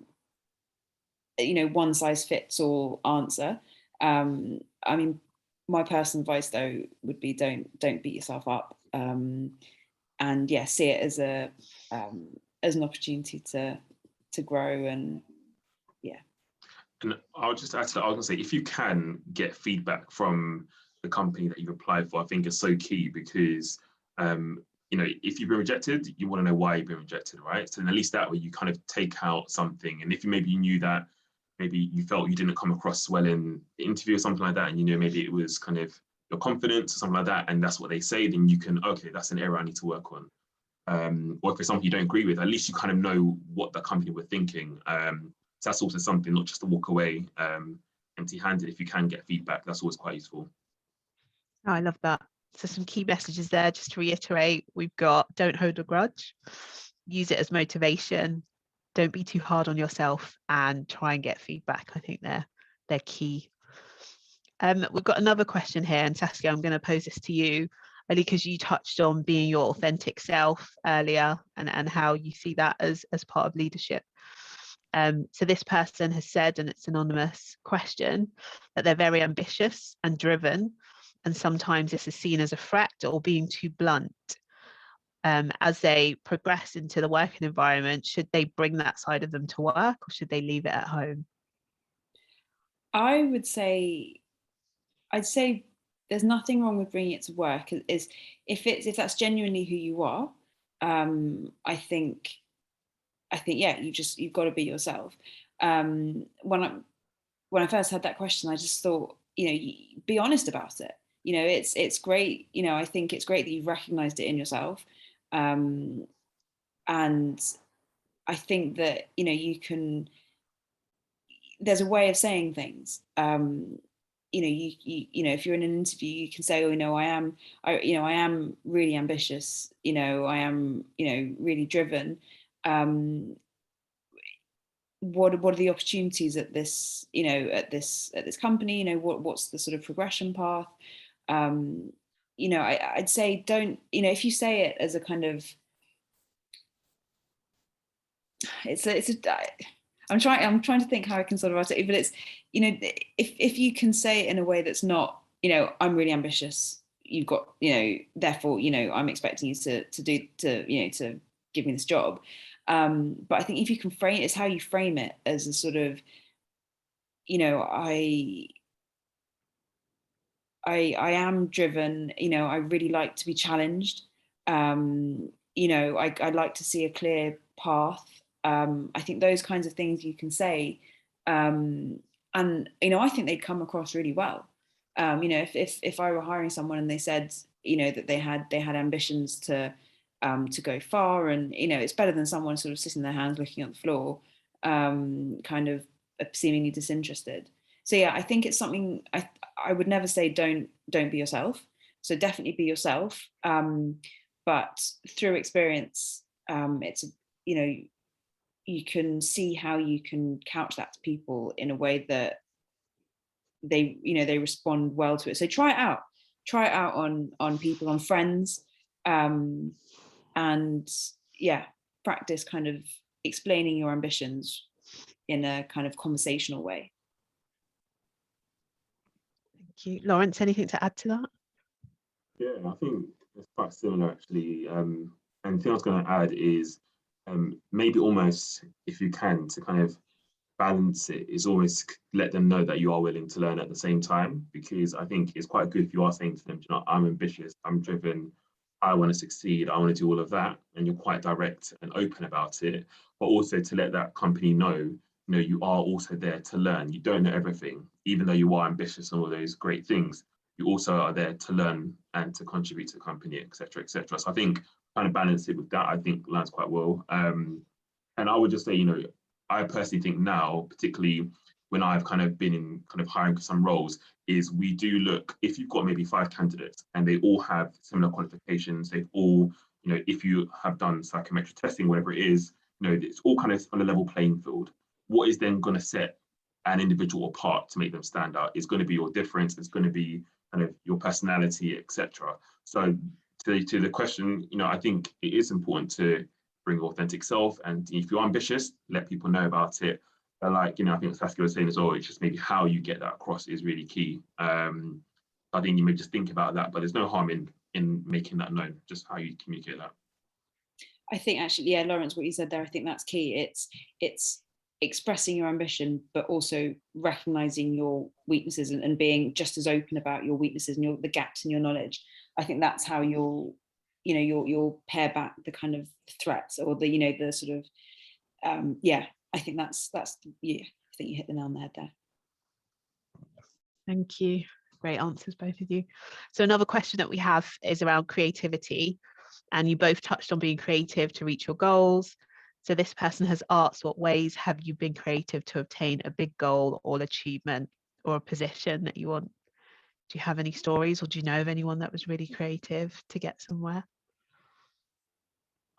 you know, one size fits all answer. I mean, my personal advice though would be don't beat yourself up, and yeah, see it as an opportunity to grow. And yeah. And I'll just add to that, I was gonna say, if you can get feedback from the company that you've applied for, I think it's so key because, you know, if you've been rejected, you want to know why you've been rejected, right? So then at least that way you kind of take out something. And if maybe you knew that maybe you felt you didn't come across well in the interview or something like that, and you know, maybe it was kind of your confidence or something like that, and that's what they say, then you can, okay, that's an area I need to work on. Or if it's something you don't agree with, at least you kind of know what the company were thinking. So that's also something, not just to walk away empty-handed. If you can get feedback, that's always quite useful. Oh, I love that. So some key messages there, just to reiterate, we've got don't hold a grudge, use it as motivation, don't be too hard on yourself and try and get feedback. I think they're key. We've got another question here, and Saskia, I'm going to pose this to you, only because you touched on being your authentic self earlier and how you see that as part of leadership. So this person has said, and it's an anonymous question, that they're very ambitious and driven, and sometimes this is seen as a threat or being too blunt. As they progress into the working environment, should they bring that side of them to work, or should they leave it at home? I'd say there's nothing wrong with bringing it to work. If that's genuinely who you are, I think yeah, you've got to be yourself. When I first had that question, I just thought, be honest about it. It's great. I think it's great that you've recognized it in yourself, and I think that you can. There's a way of saying things. If you're in an interview, you can say, oh, I am really ambitious. I am, really driven. What are the opportunities at this, at this company? What's the sort of progression path? I'd say don't, if you say it as a kind of, I'm trying to think how I can sort of articulate, but it's, if you can say it in a way that's not, I'm really ambitious, you've got, therefore, I'm expecting you to give me this job. But I think if you can frame it, it's how you frame it as a sort of, I am driven, I really like to be challenged. I'd like to see a clear path. I think those kinds of things you can say, and I think they'd come across really well. If I were hiring someone and they said, that they had ambitions to go far, and it's better than someone sort of sitting their hands looking at the floor, kind of seemingly disinterested. So yeah, I think it's something I would never say don't be yourself. So definitely be yourself, but through experience, it's you can see how you can couch that to people in a way that they respond well to it. So try it out on people, on friends, and yeah, practice kind of explaining your ambitions in a kind of conversational way. Thank you. Laurence, anything to add to that? Yeah, I think it's quite similar actually. And the thing I was going to add is maybe almost, if you can, to kind of balance it, is almost let them know that you are willing to learn at the same time, because I think it's quite good if you are saying to them, I'm ambitious, I'm driven, I want to succeed, I want to do all of that, and you're quite direct and open about it, but also to let that company know, you are also there to learn. You don't know everything, even though you are ambitious and all those great things. You also are there to learn and to contribute to the company, etc., etc. So I think kind of balance it with that, I think lands quite well. And I would just say, I personally think now, particularly when I've kind of been in kind of hiring for some roles, is we do look, if you've got maybe 5 candidates and they all have similar qualifications, they've all, if you have done psychometric testing, whatever it is, it's all kind of on a level playing field. What is then going to set an individual apart to make them stand out is going to be your difference. It's going to be kind of your personality, etc. So to the question, I think it is important to bring your authentic self, and if you're ambitious, let people know about it. But I think Saskia was saying as well, it's just maybe how you get that across is really key. I think you may just think about that, but there's no harm in making that known, just how you communicate that. I think actually, yeah, Laurence, what you said there, I think that's key. It's expressing your ambition, but also recognizing your weaknesses and being just as open about your weaknesses and the gaps in your knowledge. I think that's how you'll pare back the kind of threats or the sort of I think that's I think you hit the nail on the head there. Thank you. Great answers, both of you. So another question that we have is around creativity, and you both touched on being creative to reach your goals. So this person has asked, what ways have you been creative to obtain a big goal or achievement or a position that you want? Do you have any stories, or do you know of anyone that was really creative to get somewhere?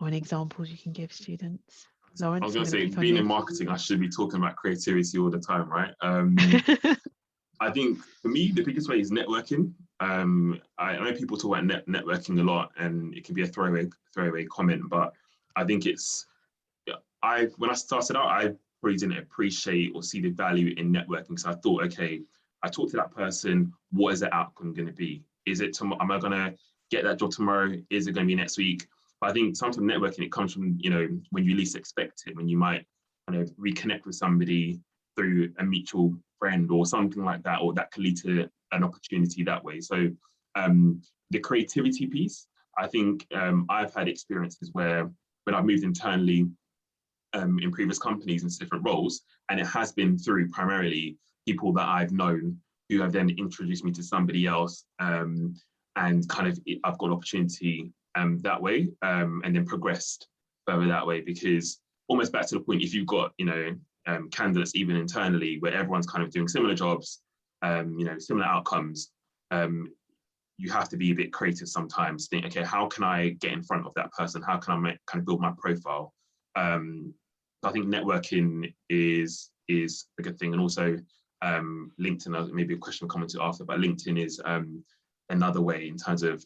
Or any examples you can give students? Laurence, I was going to say, pick on being you. in marketing, I should be talking about creativity all the time, right? I think for me, the biggest way is networking. I know people talk about networking a lot, and it can be a throwaway comment, but I think when I started out, I probably didn't appreciate or see the value in networking. So I thought, okay, I talked to that person. What is the outcome going to be? Is it tomorrow? Am I going to get that job tomorrow? Is it going to be next week? But I think sometimes networking, it comes from, when you least expect it, when you might kind of reconnect with somebody through a mutual friend or something like that, or that can lead to an opportunity that way. So the creativity piece, I think I've had experiences where when I've moved internally in previous companies into different roles, and it has been through primarily people that I've known who have then introduced me to somebody else, and kind of I've got an opportunity that way, and then progressed further that way. Because almost back to the point, if you've got candidates even internally where everyone's kind of doing similar jobs, similar outcomes, you have to be a bit creative sometimes. Think, okay, how can I get in front of that person? How can I kind of build my profile? I think networking is a good thing, and also LinkedIn. Maybe a question will come into after, but LinkedIn is another way in terms of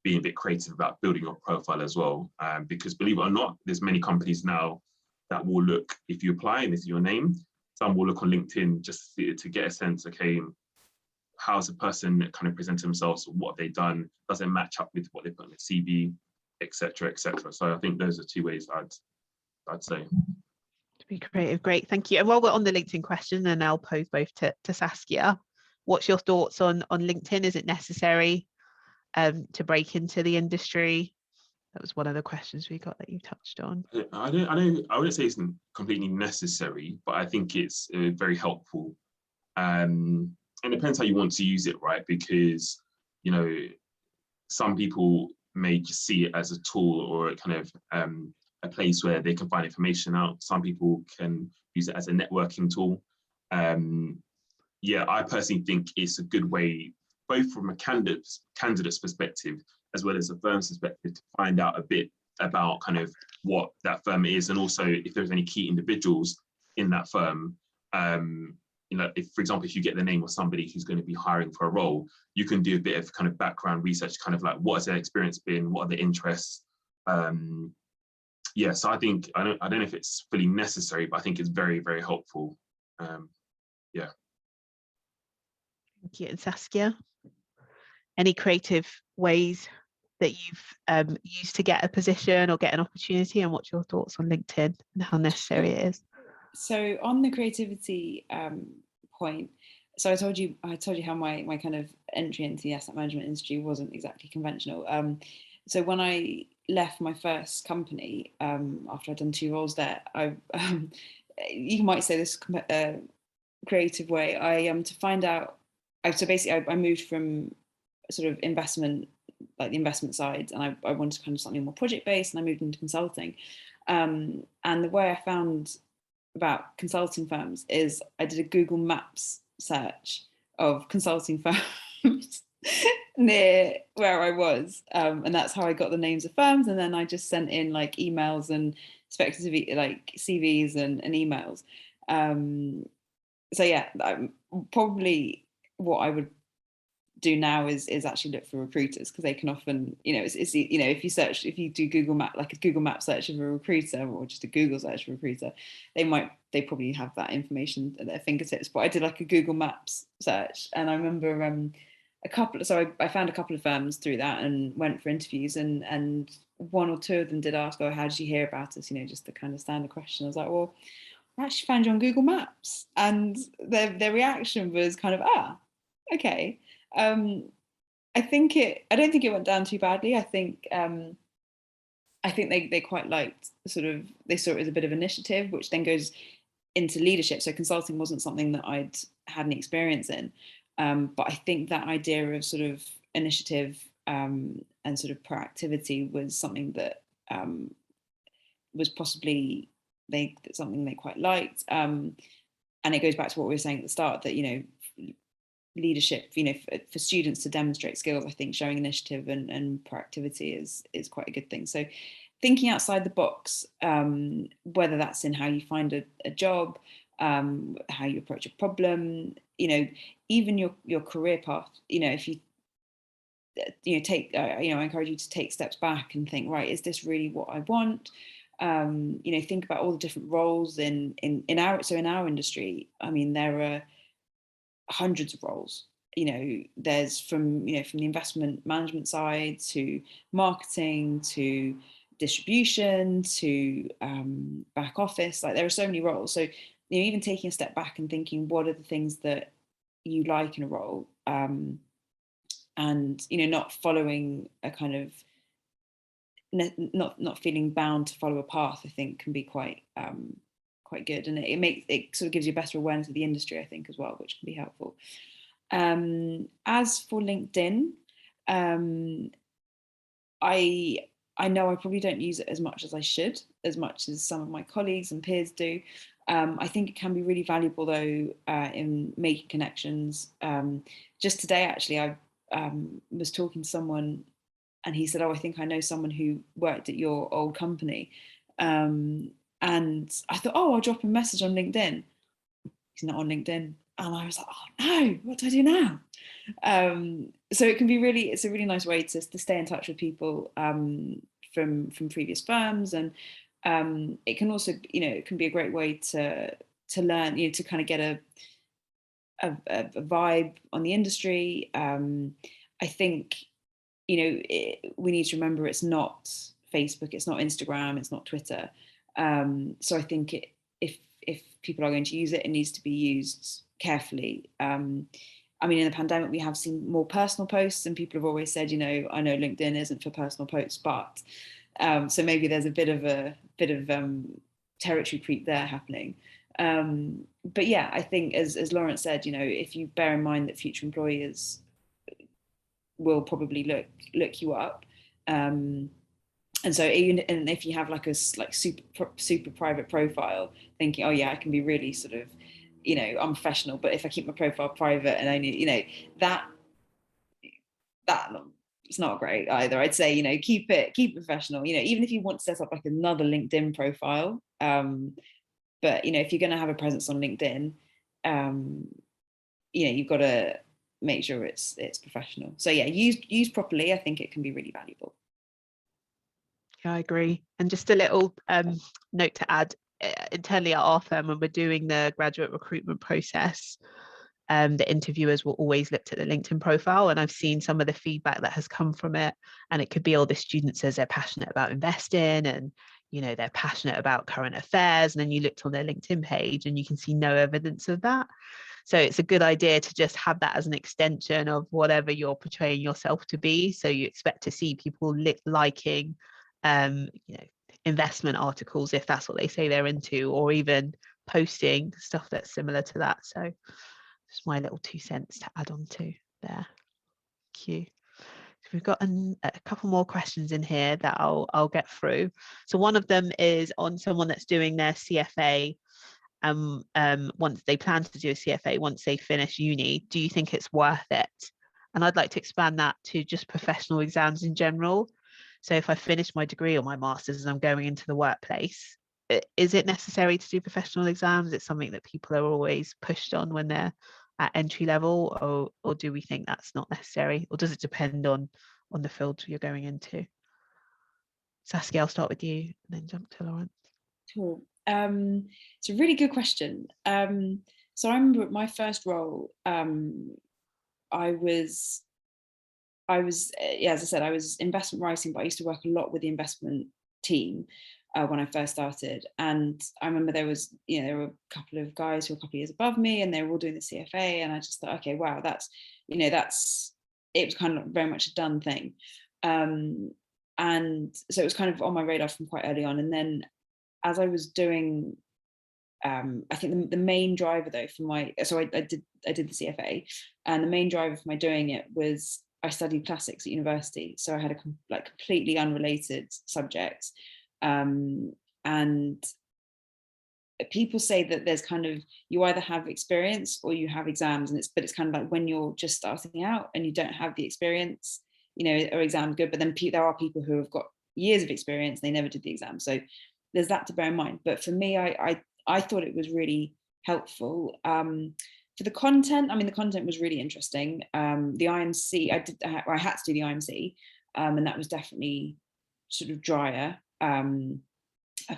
being a bit creative about building your profile as well. Because believe it or not, there's many companies now that will look, if you apply and this is your name, some will look on LinkedIn just to get a sense, okay, how's the person kind of present themselves, what have they done, does it match up with what they put on the CV, etc., etc. So I think those are two ways I'd say. To be creative, great, thank you. And while we're on the LinkedIn question, and I'll pose both to Saskia, what's your thoughts on LinkedIn? Is it necessary to break into the industry? That was one of the questions we got that you touched on. I wouldn't say it's completely necessary, but I think it's very helpful. And it depends how you want to use it, right? Because, some people may just see it as a tool or a kind of a place where they can find information out. Some people can use it as a networking tool. I personally think it's a good way, both from a candidate's perspective, as well as a firm's perspective, to find out a bit about kind of what that firm is, and also if there's any key individuals in that firm. If, for example, if you get the name of somebody who's going to be hiring for a role, you can do a bit of kind of background research, kind of like what has their experience been, what are their interests. So I think I don't know if it's fully necessary, but I think it's very, very helpful. Thank you. And Saskia, any creative ways that you've used to get a position or get an opportunity, and what's your thoughts on LinkedIn and how necessary it is? So on the creativity point, so I told you how my kind of entry into the asset management industry wasn't exactly conventional. So when I left my first company, after I'd done 2 roles there, you might say this creative way, to find out. So basically, I moved from sort of investment, like the investment side, and I wanted kind of something more project based, and I moved into consulting. And the way I found about consulting firms is I did a Google Maps search of consulting firms near where I was, and that's how I got the names of firms. And then I just sent in like emails and speculative like CVs and emails. Probably what I would do now is actually look for recruiters, because they can often, if you do Google Map, like a Google Map search of a recruiter, or just a Google search of a recruiter, they probably have that information at their fingertips. But I did like a Google Maps search, and I remember I found a couple of firms through that and went for interviews, and 1 or 2 of them did ask, "Oh, how did you hear about us?" Just the kind of standard question. I was like, "Well, I actually found you on Google Maps," and their reaction was kind of, okay. I don't think it went down too badly. I think they quite liked they saw it as a bit of initiative, which then goes into leadership. So consulting wasn't something that I'd had any experience in, but I think that idea of sort of initiative and sort of proactivity was something that was possibly something they quite liked. And it goes back to what we were saying at the start, that leadership, for students to demonstrate skills, I think showing initiative and proactivity is quite a good thing. So thinking outside the box, whether that's in how you find a job, how you approach a problem, even your career path. If you take, I encourage you to take steps back and think, right, is this really what I want? Think about all the different roles in our industry. I mean, there are hundreds of roles. There's from the investment management side to marketing to distribution to back office. Like, there are so many roles. So even taking a step back and thinking, what are the things that you like in a role, and not following a kind of not feeling bound to follow a path, I think can be quite good, and it sort of gives you a better awareness of the industry, I think, as well, which can be helpful. As for LinkedIn, I know I probably don't use it as much as I should, as much as some of my colleagues and peers do. I think it can be really valuable, though, in making connections. Just today, actually, I was talking to someone, and he said, "Oh, I think I know someone who worked at your old company." And I thought, "Oh, I'll drop a message on LinkedIn." He's not on LinkedIn. And I was like, "Oh no, what do I do now?" So it's a really nice way to stay in touch with people from previous firms. And it can also, it can be a great way to learn, to kind of get a vibe on the industry. I think, we need to remember it's not Facebook, it's not Instagram, it's not Twitter. So I think if people are going to use it, it needs to be used carefully. I mean, in the pandemic, we have seen more personal posts, and people have always said, I know LinkedIn isn't for personal posts, but so maybe there's a bit of territory creep there happening. But yeah, I think as Laurence said, if you bear in mind that future employers will probably look you up, and so and if you have like a super private profile, thinking, oh yeah, I can be really sort of, I'm professional, but if I keep my profile private and only, that it's not great either. I'd say, keep it professional, even if you want to set up like another LinkedIn profile, but if you're going to have a presence on LinkedIn, you've got to make sure it's professional. So yeah, used properly, I think it can be really valuable. Yeah, I agree. And just a little note to add, internally at our firm, when we're doing the graduate recruitment process, the interviewers will always look at the LinkedIn profile, and I've seen some of the feedback that has come from it, and it could be all the student says they're passionate about investing, and they're passionate about current affairs, and then you looked on their LinkedIn page and you can see no evidence of that. So it's a good idea to just have that as an extension of whatever you're portraying yourself to be. So you expect to see people liking investment articles, if that's what they say they're into, or even posting stuff that's similar to that. So just my little 2 cents to add on to there. Thank you. So we've got a couple more questions in here that I'll get through. So one of them is on someone that's doing their CFA. Once they plan to do a CFA, once they finish uni, do you think it's worth it? And I'd like to expand that to just professional exams in general. So if I finish my degree or my master's and I'm going into the workplace, is it necessary to do professional exams? It's something that people are always pushed on when they're at entry level, or do we think that's not necessary, or does it depend on the field you're going into? Saskia, I'll start with you and then jump to Laurence. Cool. It's a really good question. So I remember at my first role, I was, yeah, as I said, I was investment writing, but I used to work a lot with the investment team when I first started. And I remember there were a couple of guys who were a couple of years above me, and they were all doing the CFA. And I just thought, okay, wow, it was kind of very much a done thing. And so it was kind of on my radar from quite early on. And then as I was doing, I think the main driver though I did the CFA, and the main driver for my doing it was I studied classics at university. So I had a completely unrelated subject. And people say that there's kind of, you either have experience or you have exams, but it's kind of like when you're just starting out and you don't have the experience, are exams good? But then there are people who have got years of experience, they never did the exam. So there's that to bear in mind. But for me, I thought it was really helpful. For the content, I mean, the content was really interesting. The IMC, I had to do the IMC, and that was definitely sort of drier. I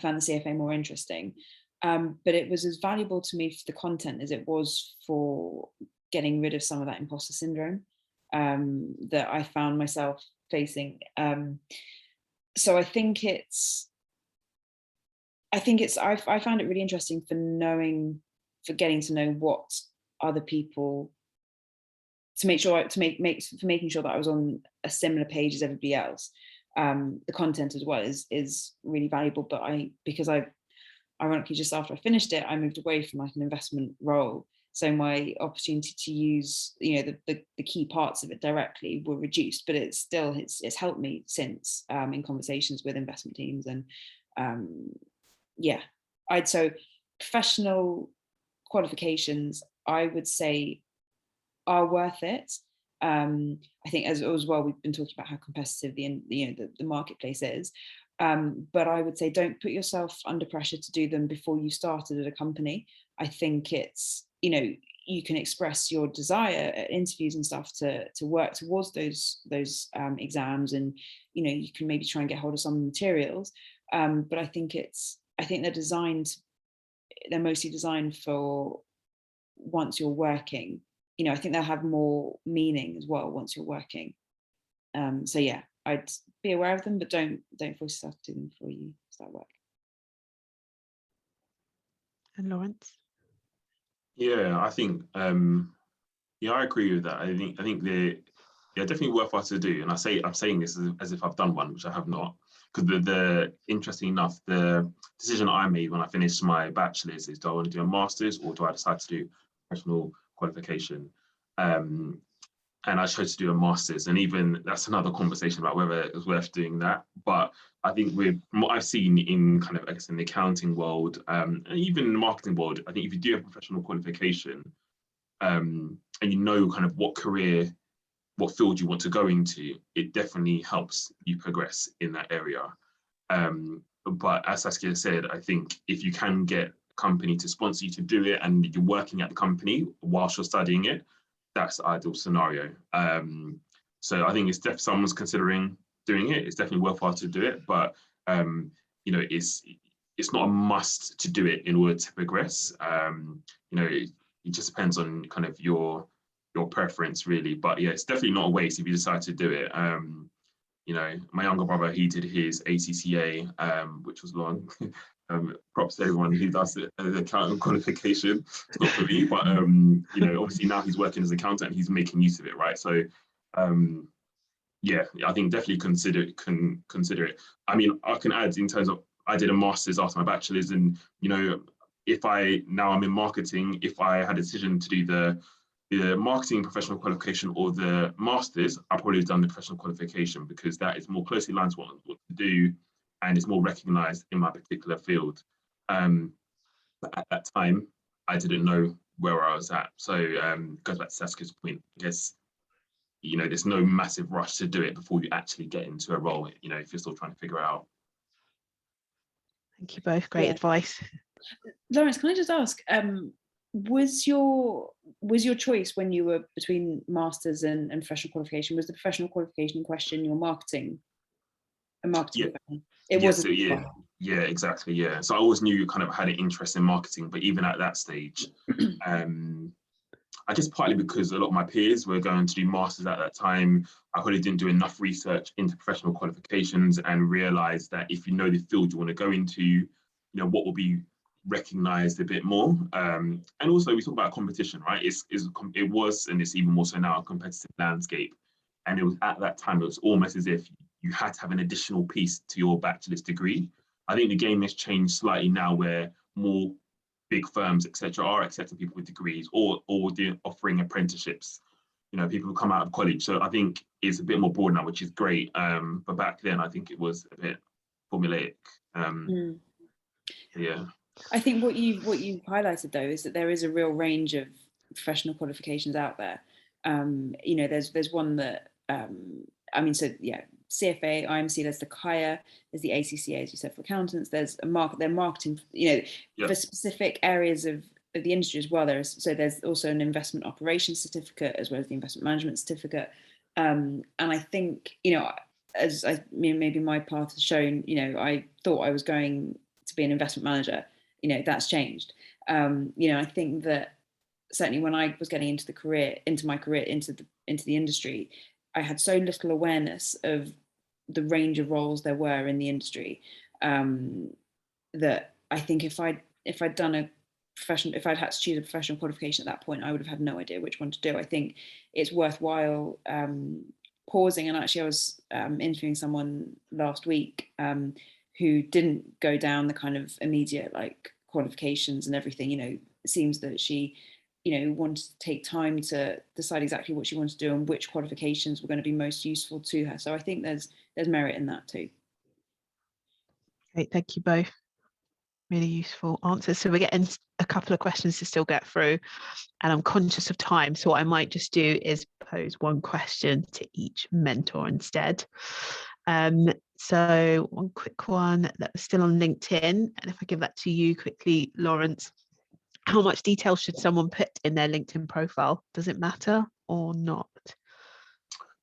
found the CFA more interesting, but it was as valuable to me for the content as it was for getting rid of some of that imposter syndrome that I found myself facing. So I found it really interesting for getting to know what other people, making sure that I was on a similar page as everybody else. The content as well is really valuable, but because I ironically, just after I finished it, I moved away from like an investment role. So my opportunity to use, the key parts of it directly were reduced, but it's helped me since in conversations with investment teams. And so professional qualifications, I would say, are worth it. I think as well, we've been talking about how competitive the marketplace is. But I would say don't put yourself under pressure to do them before you started at a company. I think it's, you can express your desire at interviews and stuff to work towards those exams, and you can maybe try and get hold of some materials. But I think they're mostly designed for once you're working. I think they'll have more meaning as well once you're working. So yeah, I'd be aware of them, but don't force yourself to do them before you start work. And Laurence? Yeah, I think I agree with that. I think they're definitely worth us to do. And I'm saying this as if I've done one, which I have not. Because the interesting enough, the decision I made when I finished my bachelor's is, do I want to do a master's or do I decide to do professional qualification? And I chose to do a master's, and even that's another conversation about whether it was worth doing that. But I think with what I've seen in kind of, I guess, in the accounting world, and even in the marketing world, I think if you do have professional qualification, and kind of what field you want to go into, it definitely helps you progress in that area. But as Saskia said, I think if you can get a company to sponsor you to do it and you're working at the company whilst you're studying it, that's the ideal scenario. So I think if someone's considering doing it, it's definitely worthwhile to do it. But it's not a must to do it in order to progress. It just depends on kind of your preference, really. But yeah, it's definitely not a waste if you decide to do it. My younger brother, he did his ACCA, which was long. Props to everyone who does the accountant qualification. It's not for me, but obviously now he's working as an accountant and he's making use of it, right? So I think definitely consider it. I mean, I can add in terms of, I did a master's after my bachelor's, and I'm in marketing, if I had a decision to do the marketing professional qualification or the master's, I probably have done the professional qualification because that is more closely aligned to what to do, and it's more recognized in my particular field. But at that time, I didn't know where I was at. So goes back to Saskia's point. I guess, there's no massive rush to do it before you actually get into a role, if you're still trying to figure it out. Thank you both. Great advice. Laurence, can I just ask, was your choice when you were between masters and professional qualification, was the professional qualification in question your marketing? Yeah. It was. Yeah, exactly. Yeah. So I always knew you kind of had an interest in marketing, but even at that stage, I guess partly because a lot of my peers were going to do masters at that time, I probably didn't do enough research into professional qualifications and realized that if you know the field you want to go into, what will be recognized a bit more. And also we talk about competition, right? It was, and it's even more so now, a competitive landscape. And it was at that time, it was almost as if you had to have an additional piece to your bachelor's degree. I think the game has changed slightly now, where more big firms, etc., are accepting people with degrees or offering apprenticeships. People who come out of college. So I think it's a bit more broad now, which is great. But back then, I think it was a bit formulaic. Yeah. I think what you've highlighted though is that there is a real range of professional qualifications out there. There's one that CFA, IMC, there's the KIA, there's the ACCA, as you said, for accountants. There's they're marketing, for specific areas of the industry as well. There's also an investment operations certificate as well as the investment management certificate. And I think, as maybe my path has shown, I thought I was going to be an investment manager. That's changed. I think that certainly when I was getting into the industry, I had so little awareness of the range of roles there were in the industry, that I think if I'd had to choose a professional qualification at that point, I would have had no idea which one to do. I think it's worthwhile pausing. And actually, I was interviewing someone last week who didn't go down the kind of immediate qualifications and everything. It seems that she wanted to take time to decide exactly what she wanted to do and which qualifications were going to be most useful to her. So I think there's merit in that too. Great, thank you both. Really useful answers. So we're getting a couple of questions to still get through, and I'm conscious of time. So what I might just do is pose one question to each mentor instead. So one quick one that was still on LinkedIn, and if I give that to you quickly, Laurence, how much detail should someone put in their LinkedIn profile? Does it matter or not?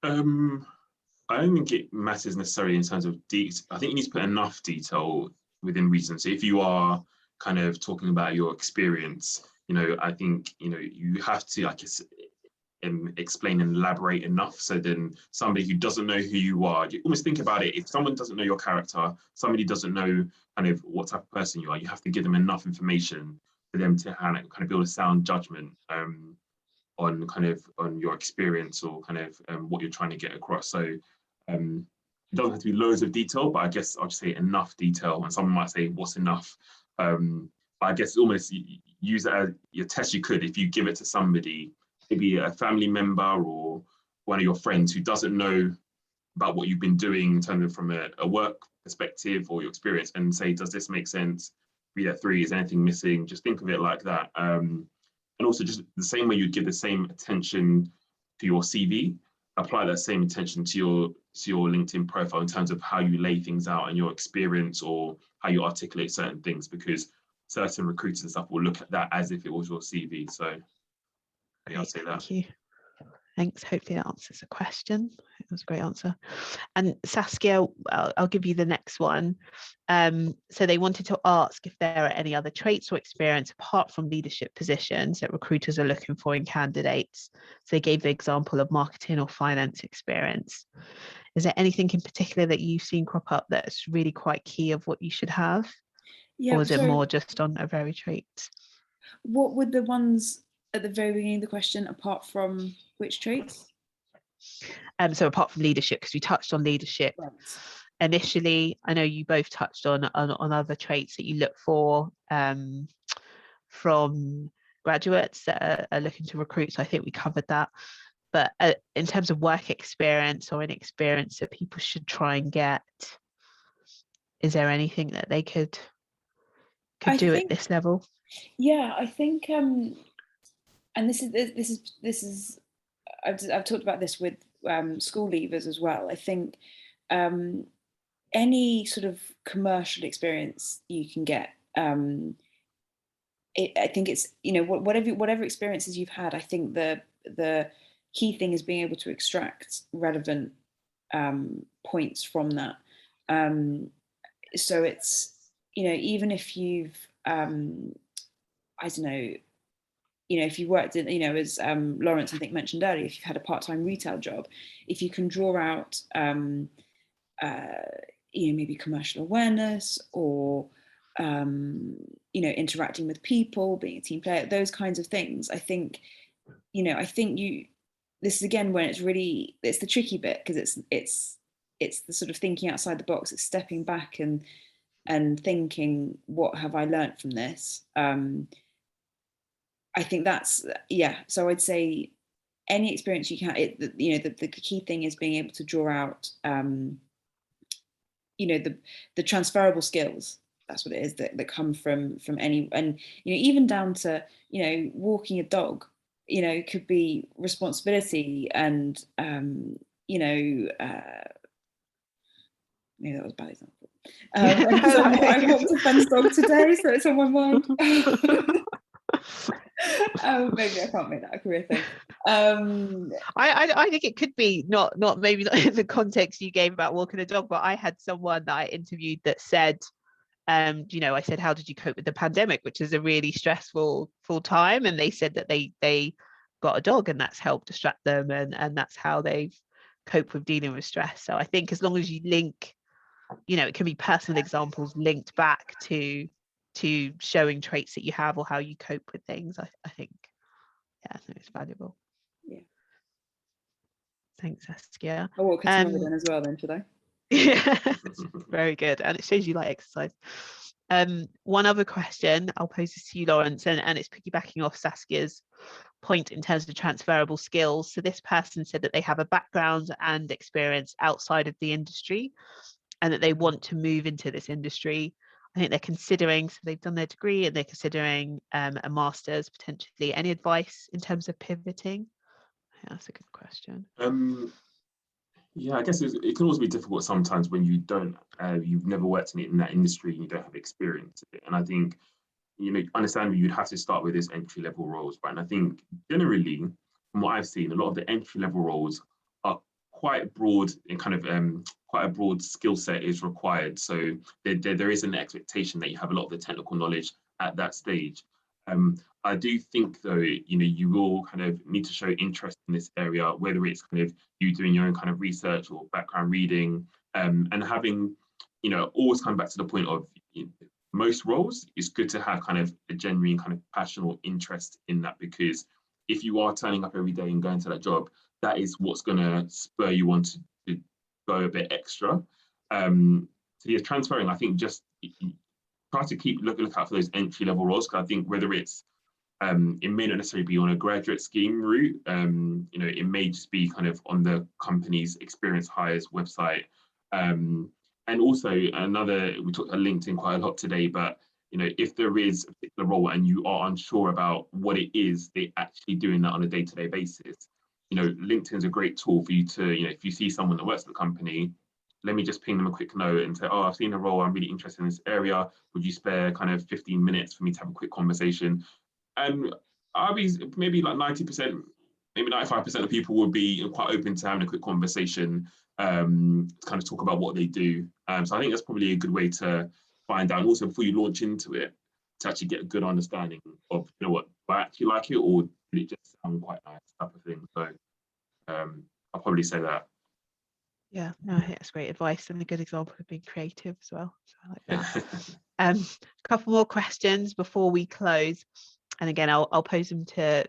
I don't think it matters necessarily in terms of detail. I think you need to put enough detail within reason. So if you are kind of talking about your experience, I think, you have to, explain and elaborate enough. So then somebody who doesn't know who you are, you almost think about it. If someone doesn't know your character, somebody doesn't know kind of what type of person you are, you have to give them enough information for them to kind of build a sound judgment on your experience or kind of what you're trying to get across. So it doesn't have to be loads of detail, but I guess I'll just say enough detail. And someone might say, what's enough? But I guess almost use it as your test you could if you give it to somebody, maybe a family member or one of your friends who doesn't know about what you've been doing in terms of from a work perspective or your experience, and say, does this make sense? Read that through, is anything missing? Just think of it like that. And also just the same way you'd give the same attention to your CV, apply that same attention to your LinkedIn profile in terms of how you lay things out and your experience or how you articulate certain things, because certain recruiters and stuff will look at that as if it was your CV. So yeah, I'll say that. Thank you. Thanks. Hopefully that answers the question. It was a great answer. And Saskia, I'll give you the next one. So they wanted to ask if there are any other traits or experience apart from leadership positions that recruiters are looking for in candidates. So they gave the example of marketing or finance experience. Is there anything in particular that you've seen crop up that's really quite key of what you should have? Yeah, or is it more just on a very traits? What were the ones at the very beginning of the question, apart from which traits? So apart from leadership, because we touched on leadership initially, I know you both touched on other traits that you look for from graduates that are looking to recruit. So I think we covered that. But in terms of work experience or any experience that people should try and get, is there anything that they could do at this level? Yeah, I think, and this is I've talked about this with school leavers as well. I think any sort of commercial experience you can get, I think it's, whatever experiences you've had, I think the key thing is being able to extract relevant points from that. So it's, even if you've, I don't know, if you worked in, as Laurence, I think, mentioned earlier, if you've had a part-time retail job, if you can draw out, maybe commercial awareness or, interacting with people, being a team player, those kinds of things, I think, this is again when it's the tricky bit, because it's the sort of thinking outside the box, it's stepping back and thinking, what have I learned from this? I think that's, so I'd say any experience you can, the key thing is being able to draw out, the transferable skills, that's what it is, that come from any, and, even down to, walking a dog, could be responsibility and, Maybe that was a bad example. I walked a fence dog today, so it's on my mind. Maybe I can't make that a career thing. I think it could be not maybe not in the context you gave about walking a dog, but I had someone that I interviewed that said, you know, I said, how did you cope with the pandemic, which is a really stressful full time, and they said that they got a dog and that's helped distract them, and that's how they've coped with dealing with stress. So I think as long as you link, you know, it can be personal examples linked back to showing traits that you have or how you cope with things. I think, yeah, I think it's valuable. Yeah. Thanks, Saskia. I'll walk it tomorrow then as well, then, should I? Yeah, very good. And it shows you like exercise. One other question I'll pose this to you, Laurence, and it's piggybacking off Saskia's point in terms of transferable skills. So this person said that they have a background and experience outside of the industry and that they want to move into this industry. I think they're considering, so they've done their degree and they're considering a master's potentially. Any advice in terms of pivoting? Yeah, that's a good question. Yeah, I guess it can also be difficult sometimes when you don't, you've never worked in that industry and you don't have experience in it. And I think, you know, understandably, you'd have to start with these entry-level roles, right? And I think generally, from what I've seen, a lot of the entry-level roles are quite broad and kind of quite a broad skill set is required. So there is an expectation that you have a lot of the technical knowledge at that stage. I do think though, you know, you will kind of need to show interest in this area, whether it's kind of you doing your own kind of research or background reading, and having, you know, always come back to the point of, you know, most roles, it's good to have kind of a genuine kind of passion or interest in that, because if you are turning up every day and going to that job, that is what's going to spur you on to go a bit extra. So yeah, transferring, I think just try to keep look out for those entry level roles, because I think whether it's it may not necessarily be on a graduate scheme route, you know, it may just be kind of on the company's experience hires website. And also another, we talked about LinkedIn quite a lot today, but you know, if there is a particular role and you are unsure about what it is they're actually doing that on a day-to-day basis, you know, LinkedIn's a great tool for you to, you know, if you see someone that works at the company, let me just ping them a quick note and say, oh, I've seen a role, I'm really interested in this area. Would you spare kind of 15 minutes for me to have a quick conversation? And I'll be maybe like 90%, maybe 95% of people would be quite open to having a quick conversation, to kind of talk about what they do. So I think that's probably a good way to find out. And also before you launch into it, to actually get a good understanding of, you know what, do I actually like it or did it just sound quite nice type of thing. So I'll probably say that. Yeah, no, I think that's great advice and a good example of being creative as well. So I like that. A couple more questions before we close. And again, I'll pose them to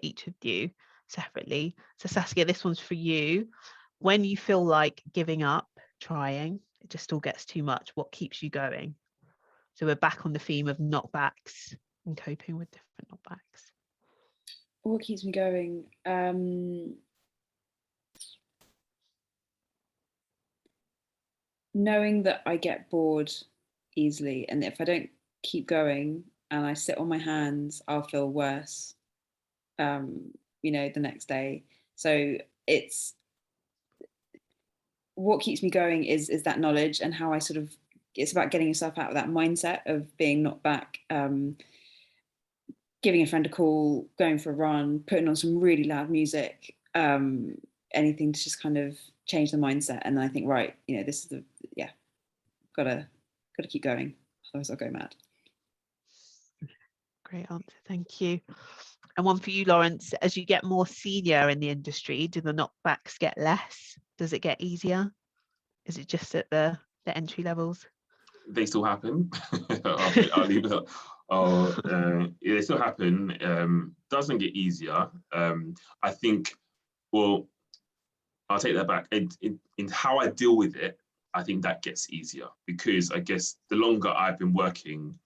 each of you separately. So Saskia, this one's for you. When you feel like giving up, trying, it just all gets too much, what keeps you going? So we're back on the theme of knockbacks and coping with different knockbacks. What keeps me going? Knowing that I get bored easily, and if I don't keep going and I sit on my hands, I'll feel worse, you know, the next day. So it's what keeps me going is that knowledge and how I sort of, it's about getting yourself out of that mindset of being knocked back, giving a friend a call, going for a run, putting on some really loud music, anything to just kind of change the mindset. And then I think, right, you know, this is the, yeah, gotta keep going, otherwise I'll go mad. Great answer, thank you. And one for you, Laurence, as you get more senior in the industry, do the knockbacks get less? Does it get easier? Is it just at the entry levels? They still happen. I'll leave it up. They still happen. Doesn't get easier. I think, well, I'll take that back. In how I deal with it, I think that gets easier, because I guess the longer I've been working,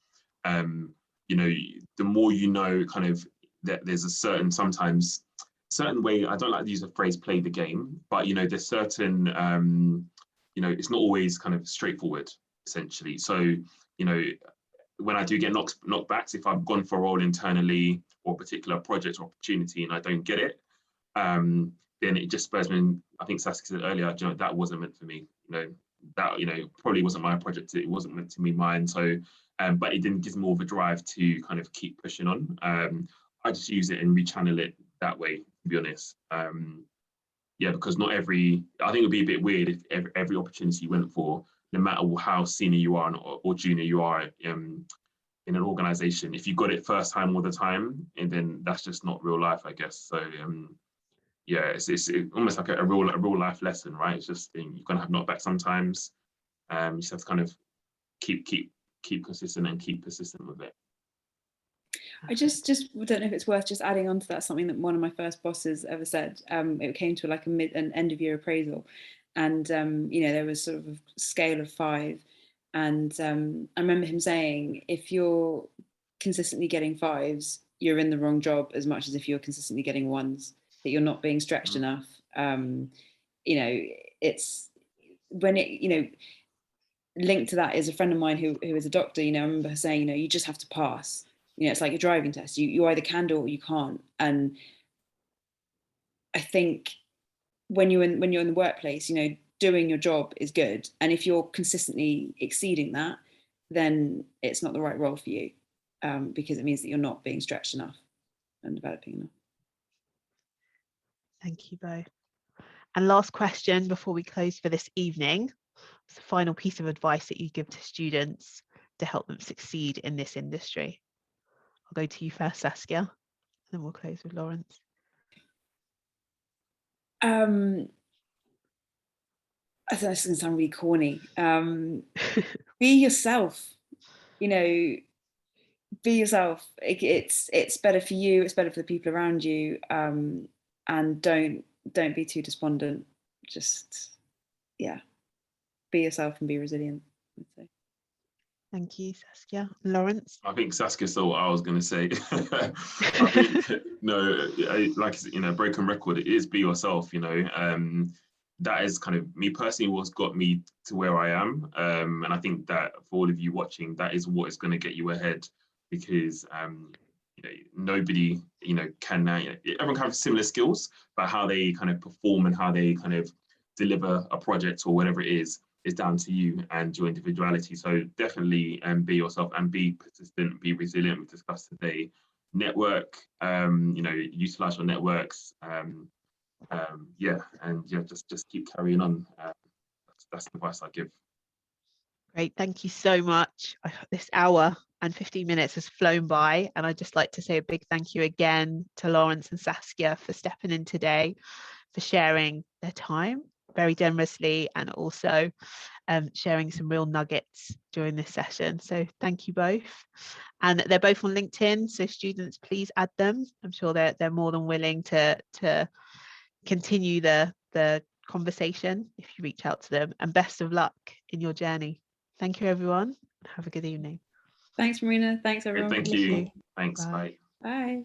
you know, the more you know kind of that there's a certain way, I don't like to use the phrase play the game, but you know, there's certain, you know, it's not always kind of straightforward, essentially. So, you know, when I do get knockbacks, if I've gone for a role internally or a particular project or opportunity and I don't get it, then it just spurs me. I think Saskia said earlier, you know, that wasn't meant for me. You know, that, you know, probably wasn't my project. It wasn't meant to be mine. So, but it didn't give more of a drive to kind of keep pushing on. I just use it and rechannel it that way, to be honest. Yeah, because not every, I think it would be a bit weird if every opportunity you went for, no matter how senior you are or junior you are in an organization, if you got it first time all the time, and then that's just not real life, I guess. So yeah, it's almost like a real life lesson, right? It's just you're gonna have knockback sometimes. You just have to kind of keep consistent and keep persistent with it. I just don't know if it's worth just adding on to that something that one of my first bosses ever said. It came to like an end of year appraisal, and you know, there was sort of a scale of 5, and I remember him saying, if you're consistently getting 5s, you're in the wrong job as much as if you're consistently getting 1s. That you're not being stretched enough. You know, it's when it, you know, linked to that is a friend of mine who is a doctor. You know, I remember her saying, you know, you just have to pass. You know, it's like a driving test. You either can do it or you can't. And I think when you're in the workplace, you know, doing your job is good. And if you're consistently exceeding that, then it's not the right role for you, because it means that you're not being stretched enough and developing enough. Thank you both. And last question before we close for this evening, what's the final piece of advice that you give to students to help them succeed in this industry? I'll go to you first, Saskia, and then we'll close with Laurence. I think this is going to sound really corny. Be yourself. You know, be yourself. It's better for you. It's better for the people around you. And don't be too despondent. Just, yeah, be yourself and be resilient, I'd say. Thank you, Saskia. Laurence? I think Saskia saw what I was going to say. I think, no, like, you know, broken record, it is be yourself, you know. That is kind of, me personally, what's got me to where I am. And I think that for all of you watching, that is what is going to get you ahead, because you know, nobody, you know, can, everyone can have similar skills, but how they kind of perform and how they kind of deliver a project or whatever it is down to you and your individuality. So definitely be yourself and be persistent, be resilient. We discussed today, network, you know, utilize your networks. Yeah, and yeah, just keep carrying on. That's the advice I give. Great, thank you so much. This hour and 15 minutes has flown by, and I'd just like to say a big thank you again to Laurence and Saskia for stepping in today, for sharing their time very generously, and also sharing some real nuggets during this session. So thank you both. And they're both on LinkedIn, so students, please add them. I'm sure they're more than willing to continue the conversation if you reach out to them. And best of luck in your journey. Thank you, everyone. Have a good evening. Thanks, Marina. Thanks, everyone. Thank you. Thanks. Bye. Bye. Bye.